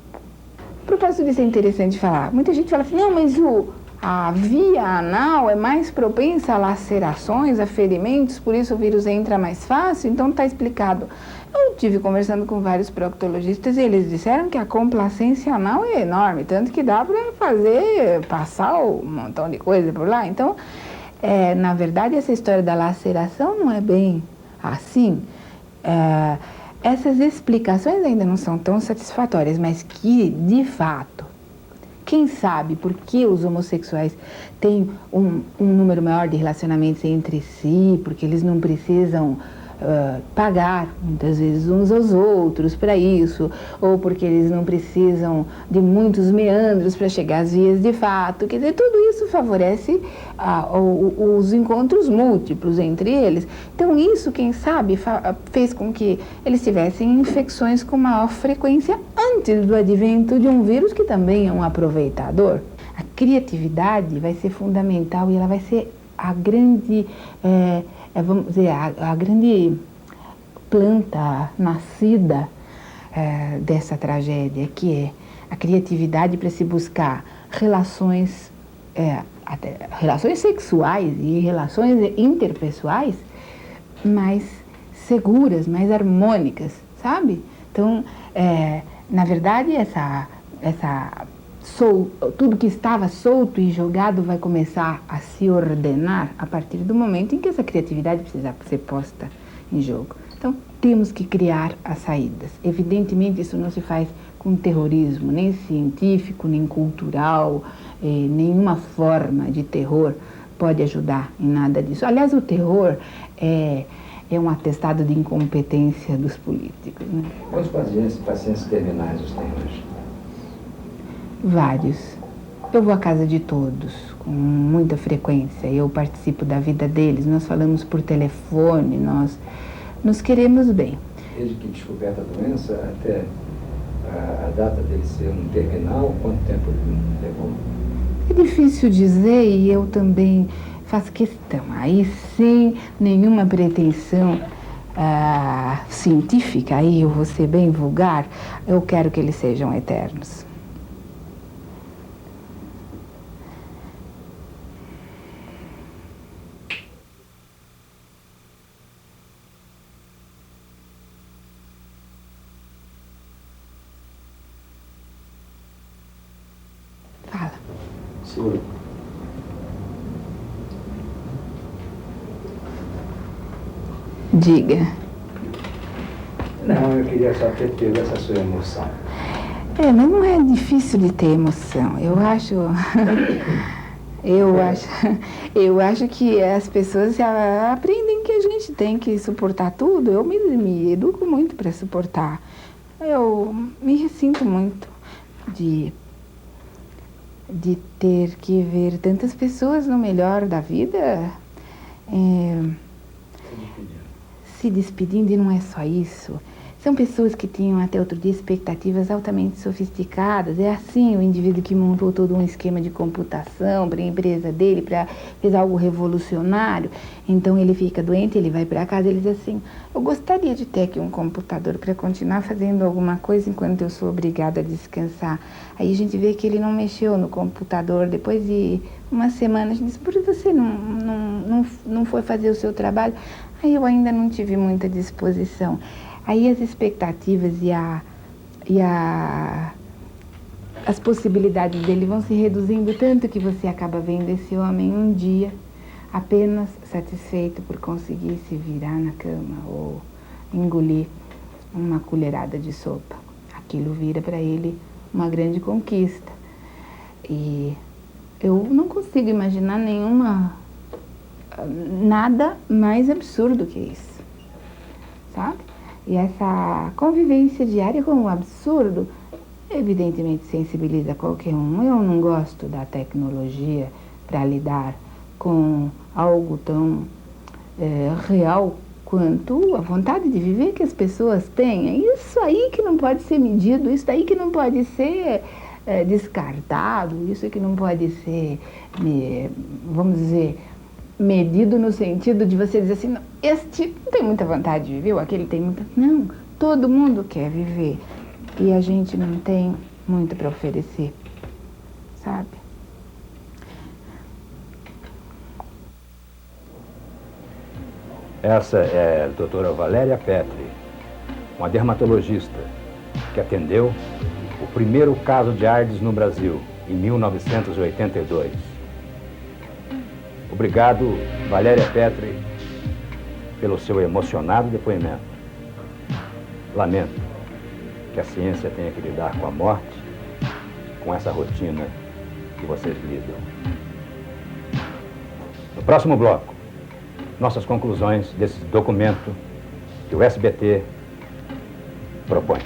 A propósito disso é interessante falar. Muita gente fala assim, não, mas a via anal é mais propensa a lacerações, a ferimentos, por isso o vírus entra mais fácil, então está explicado. Eu estive conversando com vários proctologistas e eles disseram que a complacência anal é enorme, tanto que dá para passar um montão de coisa por lá. Então, na verdade, essa história da laceração não é bem assim. Essas explicações ainda não são tão satisfatórias, mas que, de fato, quem sabe por que os homossexuais têm um número maior de relacionamentos entre si, porque eles não precisam pagar, muitas vezes, uns aos outros para isso, ou porque eles não precisam de muitos meandros para chegar às vias de fato. Quer dizer, tudo isso favorece os encontros múltiplos entre eles. Então, isso, quem sabe, fez com que eles tivessem infecções com maior frequência antes do advento de um vírus que também é um aproveitador. A criatividade vai ser fundamental e ela vai ser a grande... vamos dizer, a grande planta nascida dessa tragédia, que é a criatividade para se buscar relações sexuais e relações interpessoais mais seguras, mais harmônicas, sabe? Então, na verdade, tudo que estava solto e jogado vai começar a se ordenar a partir do momento em que essa criatividade precisa ser posta em jogo. Então, temos que criar as saídas. Evidentemente, isso não se faz com terrorismo, nem científico, nem cultural, nenhuma forma de terror pode ajudar em nada disso. Aliás, o terror é um atestado de incompetência dos políticos, né?
Quantos pacientes terminais você tem hoje?
Vários. Eu vou à casa de todos, com muita frequência. Eu participo da vida deles, nós falamos por telefone, nós nos queremos bem.
Desde que descoberta a doença até a data dele ser um terminal, quanto tempo levou?
É difícil dizer e eu também faço questão. Aí, sem nenhuma pretensão científica, aí eu vou ser bem vulgar, eu quero que eles sejam eternos.
Segura.
Diga.
Não, eu queria só ter pego essa sua emoção.
Mas não é difícil de ter emoção. Eu acho que as pessoas aprendem que a gente tem que suportar tudo. Eu me educo muito para suportar. Eu me ressinto muito de ter que ver tantas pessoas no melhor da vida se despedindo, e não é só isso. São pessoas que tinham até outro dia expectativas altamente sofisticadas. É assim, o indivíduo que montou todo um esquema de computação para a empresa dele, fez algo revolucionário. Então ele fica doente, ele vai para casa e ele diz assim, eu gostaria de ter aqui um computador para continuar fazendo alguma coisa enquanto eu sou obrigado a descansar. Aí a gente vê que ele não mexeu no computador. Depois de uma semana a gente diz, por que você não foi fazer o seu trabalho? Aí eu ainda não tive muita disposição. Aí as expectativas as possibilidades dele vão se reduzindo tanto que você acaba vendo esse homem um dia apenas satisfeito por conseguir se virar na cama ou engolir uma colherada de sopa. Aquilo vira para ele uma grande conquista. E eu não consigo imaginar nada mais absurdo que isso, sabe? E essa convivência diária com o absurdo, evidentemente sensibiliza qualquer um. Eu não gosto da tecnologia para lidar com algo tão real quanto a vontade de viver que as pessoas têm. É isso aí que não pode ser medido, isso aí que não pode ser descartado, isso que não pode ser, vamos dizer, medido no sentido de você dizer assim, não, este não tem muita vontade de viver, ou aquele tem muita... Não, todo mundo quer viver e a gente não tem muito para oferecer, sabe?
Essa é a doutora Valéria Petri, uma dermatologista que atendeu o primeiro caso de AIDS no Brasil, em 1982. Obrigado, Valéria Petri, pelo seu emocionado depoimento. Lamento que a ciência tenha que lidar com a morte, com essa rotina que vocês lidam. No próximo bloco, nossas conclusões desse documento que o SBT propõe.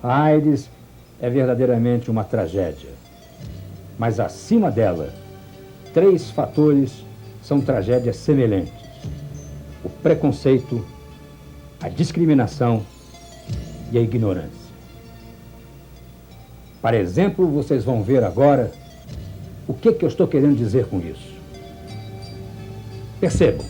A AIDS é verdadeiramente uma tragédia, mas acima dela, 3 fatores são tragédias semelhantes: o preconceito, a discriminação e a ignorância. Para exemplo, vocês vão ver agora o que eu estou querendo dizer com isso. Percebam.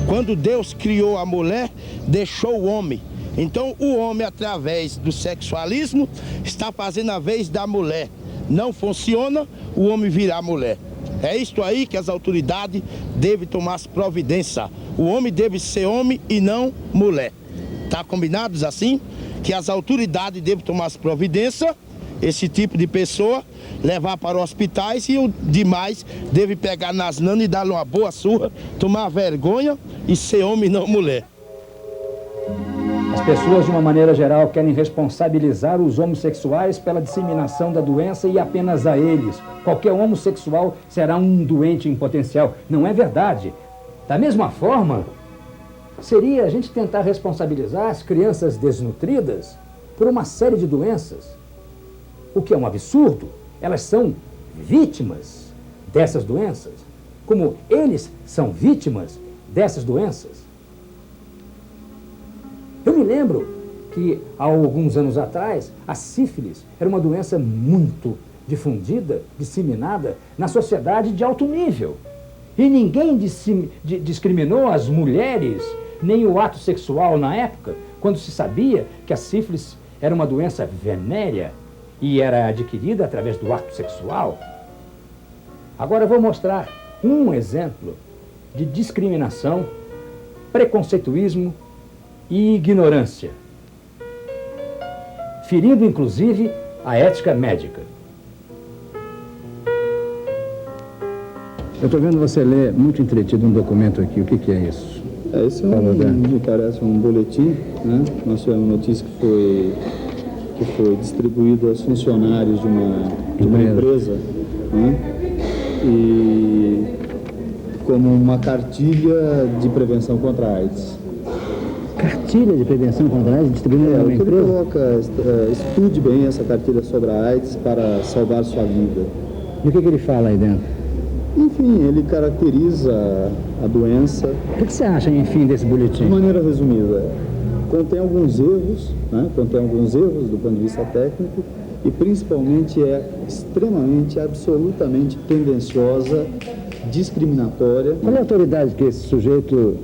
Quando Deus criou a mulher, deixou o homem. Então o homem, através do sexualismo, está fazendo a vez da mulher. Não funciona, o homem virar mulher. É isto aí que as autoridades devem tomar as providências. O homem deve ser homem e não mulher. Tá combinados assim? Que as autoridades devem tomar as providências, esse tipo de pessoa, levar para hospitais, e o demais deve pegar nas nanas e dar uma boa surra, tomar vergonha e ser homem e não mulher.
As pessoas, de uma maneira geral, querem responsabilizar os homossexuais pela disseminação da doença e apenas a eles. Qualquer homossexual será um doente em potencial. Não é verdade. Da mesma forma, seria a gente tentar responsabilizar as crianças desnutridas por uma série de doenças. O que é um absurdo. Elas são vítimas dessas doenças, como eles são vítimas dessas doenças. Eu me lembro que, há alguns anos atrás, a sífilis era uma doença muito difundida, disseminada na sociedade de alto nível. E ninguém discriminou as mulheres, nem o ato sexual na época, quando se sabia que a sífilis era uma doença venérea e era adquirida através do ato sexual. Agora eu vou mostrar um exemplo de discriminação, preconceituísmo e ignorância, ferindo inclusive a ética médica. Eu estou vendo você ler muito entretido um documento aqui. O que é isso?
Esse me parece um boletim, né? Nós tivemos notícia que foi distribuído aos funcionários de uma empresa, né? E como uma cartilha de prevenção contra a AIDS.
Cartilha de prevenção contra a AIDS distribuída numa empresa?
Ele coloca, estude bem essa cartilha sobre a AIDS para salvar sua vida.
E o que ele fala aí dentro?
Enfim, ele caracteriza a doença.
O que você acha, enfim, desse boletim?
De maneira resumida, contém alguns erros, né? Contém alguns erros do ponto de vista técnico, e principalmente é extremamente, absolutamente tendenciosa, discriminatória.
Qual é a autoridade que esse sujeito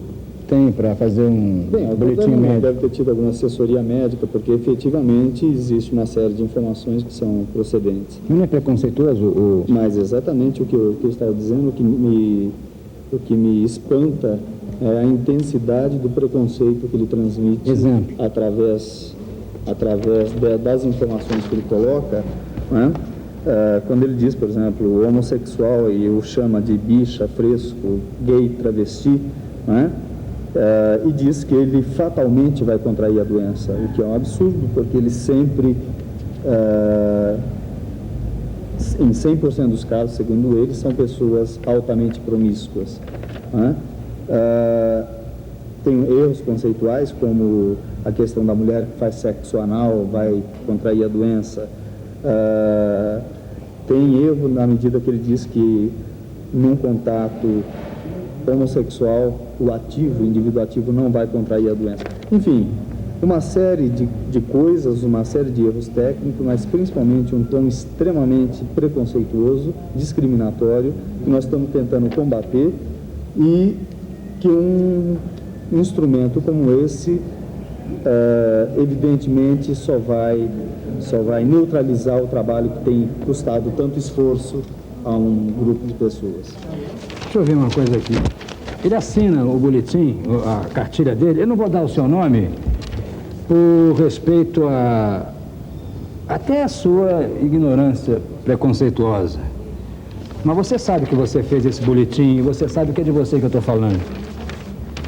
tem para fazer um boletim médico?
Deve ter tido alguma assessoria médica, porque efetivamente existe uma série de informações que são procedentes.
Não é preconceituoso?
Mas exatamente o que eu estava dizendo, o que me espanta é a intensidade do preconceito que ele transmite.
Exemplo.
Através das informações que ele coloca, né? Quando ele diz, por exemplo, o homossexual e o chama de bicha, fresco, gay, travesti, né? E diz que ele fatalmente vai contrair a doença, o que é um absurdo, porque ele sempre, em 100% dos casos, segundo ele, são pessoas altamente promíscuas, né? Tem erros conceituais, como a questão da mulher que faz sexo anal vai contrair a doença. Tem erro na medida que ele diz que num contato homossexual, o indivíduo ativo não vai contrair a doença. Enfim, uma série de coisas, uma série de erros técnicos, mas principalmente um tom extremamente preconceituoso, discriminatório, que nós estamos tentando combater, e que um instrumento como esse, evidentemente, só vai neutralizar o trabalho que tem custado tanto esforço a um grupo de pessoas.
Deixa eu ver uma coisa aqui. Ele assina o boletim, a cartilha dele. Eu não vou dar o seu nome por respeito até a sua ignorância preconceituosa. Mas você sabe que você fez esse boletim, você sabe que é de você que eu estou falando.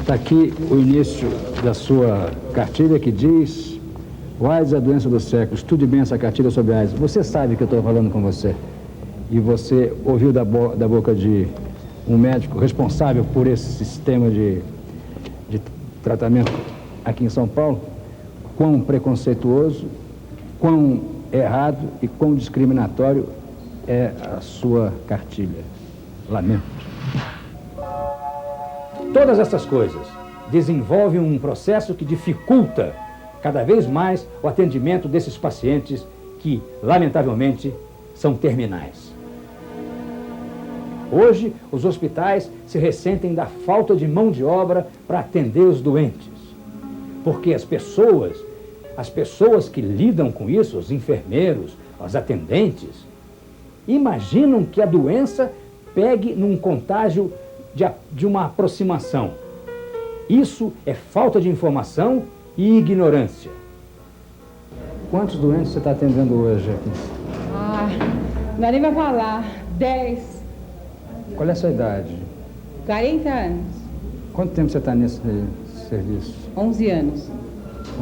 Está aqui o início da sua cartilha que diz: o AIDS é a doença do século, estude bem essa cartilha sobre AIDS. Você sabe que eu estou falando com você. E você ouviu da boca de um médico responsável por esse sistema de tratamento aqui em São Paulo, quão preconceituoso, quão errado e quão discriminatório é a sua cartilha. Lamento. Todas essas coisas desenvolvem um processo que dificulta cada vez mais o atendimento desses pacientes que, lamentavelmente, são terminais. Hoje, os hospitais se ressentem da falta de mão de obra para atender os doentes. Porque as pessoas que lidam com isso, os enfermeiros, os atendentes, imaginam que a doença pegue num contágio de uma aproximação. Isso é falta de informação e ignorância. Quantos doentes você está atendendo hoje aqui?
Não dá nem pra falar. 10.
Qual é a sua idade?
40 anos.
Quanto tempo você está nesse serviço?
11 anos.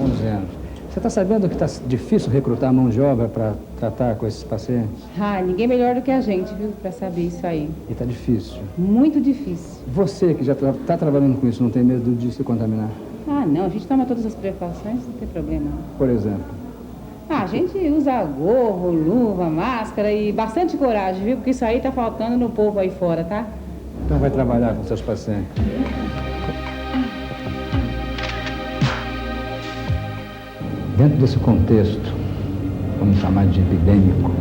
11 anos. Você está sabendo que está difícil recrutar mão de obra para tratar com esses pacientes?
Ninguém melhor do que a gente, viu, para saber isso aí.
E está difícil?
Muito difícil.
Você que já está trabalhando com isso, não tem medo de se contaminar?
Não, a gente toma todas as precauções, não tem problema.
Por exemplo?
A gente usa gorro, luva, máscara e bastante coragem, viu? Porque isso aí tá faltando no povo aí fora, tá?
Então vai trabalhar com seus pacientes. Dentro desse contexto, vamos chamar de epidêmico,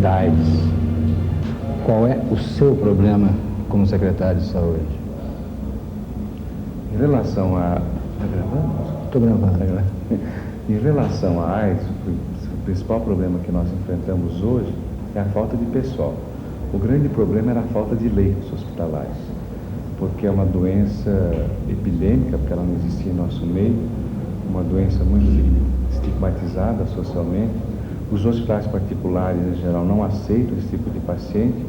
da AIDS, qual é o seu problema como secretário de saúde?
Em relação a... Está gravando?
Estou gravando.
Em relação à AIDS, o principal problema que nós enfrentamos hoje é a falta de pessoal. O grande problema era a falta de leitos hospitalares, porque é uma doença epidêmica, porque ela não existia em nosso meio, uma doença muito estigmatizada socialmente. Os hospitais particulares, em geral, não aceitam esse tipo de paciente.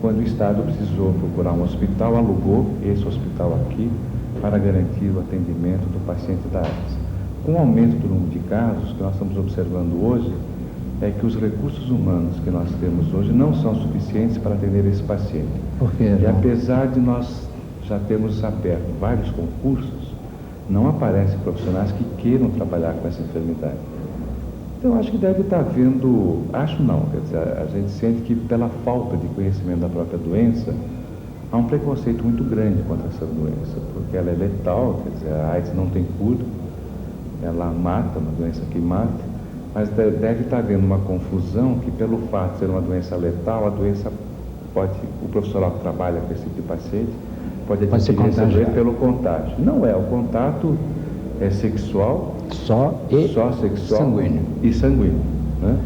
Quando o Estado precisou procurar um hospital, alugou esse hospital aqui para garantir o atendimento do paciente da AIDS. Com o aumento do número de casos, o que nós estamos observando hoje é que os recursos humanos que nós temos hoje não são suficientes para atender esse paciente.
Por quê?
E apesar de nós já termos aberto vários concursos, não aparecem profissionais que queiram trabalhar com essa enfermidade. Então, acho que deve estar havendo, quer dizer, a gente sente que pela falta de conhecimento da própria doença, há um preconceito muito grande contra essa doença, porque ela é letal, quer dizer, a AIDS não tem cura, ela mata, uma doença que mata, mas deve estar havendo uma confusão que, pelo fato de ser uma doença letal, a doença o profissional que trabalha com esse tipo de paciente pode adquirir essa doença pelo contágio. Não é, o contato é sexual, só sexual sanguíneo. E sanguíneo, né?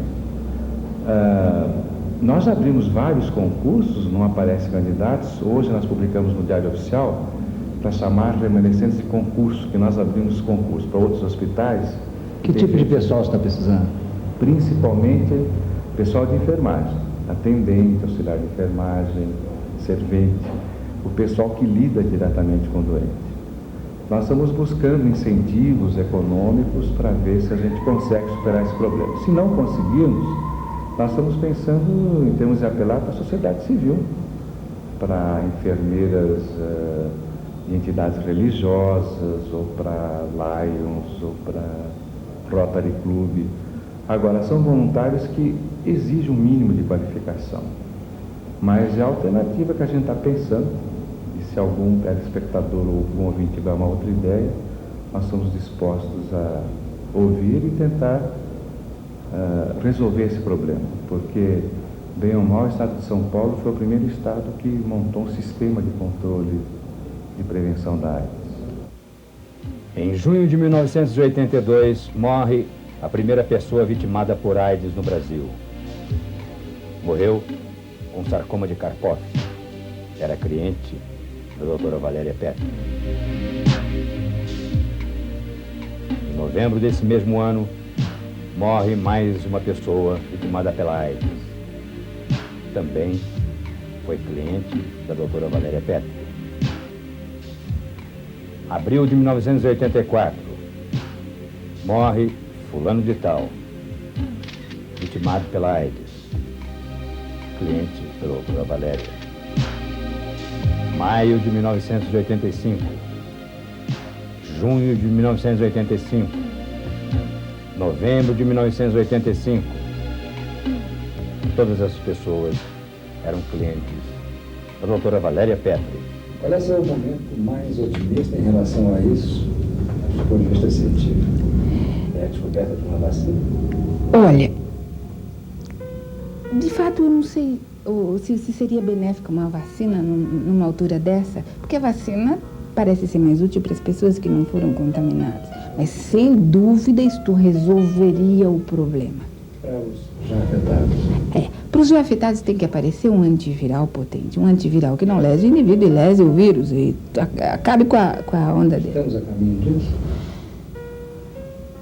Nós abrimos vários concursos, não aparecem candidatos. Hoje nós publicamos no Diário Oficial para chamar remanescentes de concurso, que nós abrimos concurso para outros hospitais.
Que tipo de pessoal está precisando?
Principalmente pessoal de enfermagem, atendente, auxiliar de enfermagem, servente, o pessoal que lida diretamente com o doente. Nós estamos buscando incentivos econômicos para ver se a gente consegue superar esse problema. Se não conseguirmos, nós estamos pensando em termos de apelar para a sociedade civil, para enfermeiras de entidades religiosas, ou para Lions, ou para Rotary Club. Agora, são voluntários que exigem um mínimo de qualificação, mas é a alternativa que a gente está pensando, e se algum telespectador ou algum ouvinte tiver uma outra ideia, nós estamos dispostos a ouvir e tentar resolver esse problema, porque, bem ou mal, o estado de São Paulo foi o primeiro estado que montou um sistema de controle de prevenção da AIDS.
Em junho de 1982, morre a primeira pessoa vitimada por AIDS no Brasil. Morreu com sarcoma de Karpov. Era cliente da doutora Valéria Petri. Em novembro desse mesmo ano, morre mais uma pessoa vitimada pela AIDS. Também foi cliente da doutora Valéria Petri. Abril de 1984, morre fulano de tal, vitimado pela AIDS, cliente da doutora Valéria. Maio de 1985, junho de 1985, novembro de 1985, todas essas pessoas eram clientes da doutora Valéria Petri. Qual é o seu momento mais otimista em relação a isso, do ponto de vista científico? É a descoberta de uma vacina?
Olha, de fato eu não sei se seria benéfica uma vacina numa altura dessa, porque a vacina parece ser mais útil para as pessoas que não foram contaminadas, mas sem dúvida isto resolveria o problema.
Para os já afetados?
Para os já afetados tem que aparecer um antiviral potente, um antiviral que não lese o indivíduo e lese o vírus e acabe com a onda dele.
Estamos a caminho disso?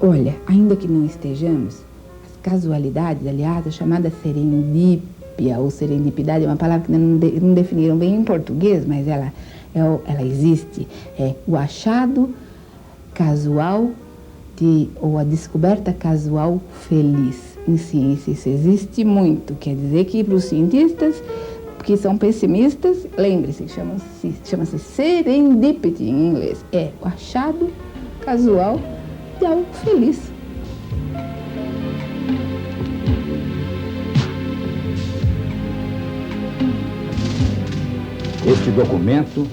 Olha, ainda que não estejamos, as casualidades, aliás, a chamada serendípia ou serendipidade é uma palavra que não definiram bem em português, mas ela existe. É o achado casual ou a descoberta casual feliz. Em ciência isso existe muito, quer dizer que para os cientistas que são pessimistas, lembre-se, chama-se serendipity em inglês, é o achado casual de algo feliz.
Este documento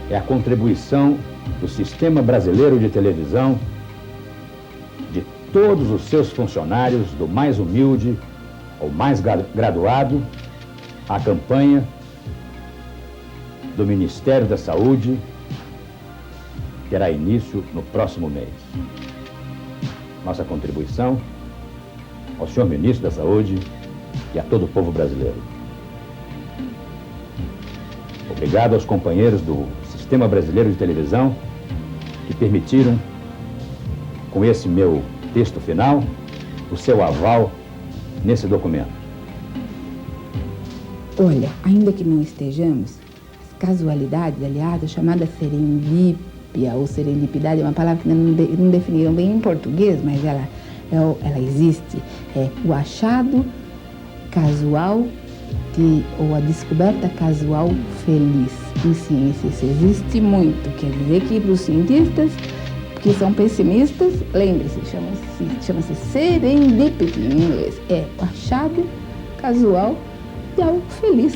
é a contribuição do Sistema Brasileiro de Televisão, de todos os seus funcionários, do mais humilde ao mais graduado, à campanha do Ministério da Saúde, que terá início no próximo mês. Nossa contribuição ao senhor Ministro da Saúde e a todo o povo brasileiro. Obrigado aos companheiros do Sistema Brasileiro de Televisão que permitiram, com esse meu texto final, o seu aval nesse documento.
Olha, ainda que não estejamos, as casualidades, aliás, a chamada serendípia ou serendipidade é uma palavra que não definiram bem em português, mas ela existe. É o achado casual ou a descoberta casual feliz. Em ciência isso existe muito, quer dizer que para os cientistas que são pessimistas, lembre-se, chama-se serendipity em inglês, é o achado casual de algo feliz.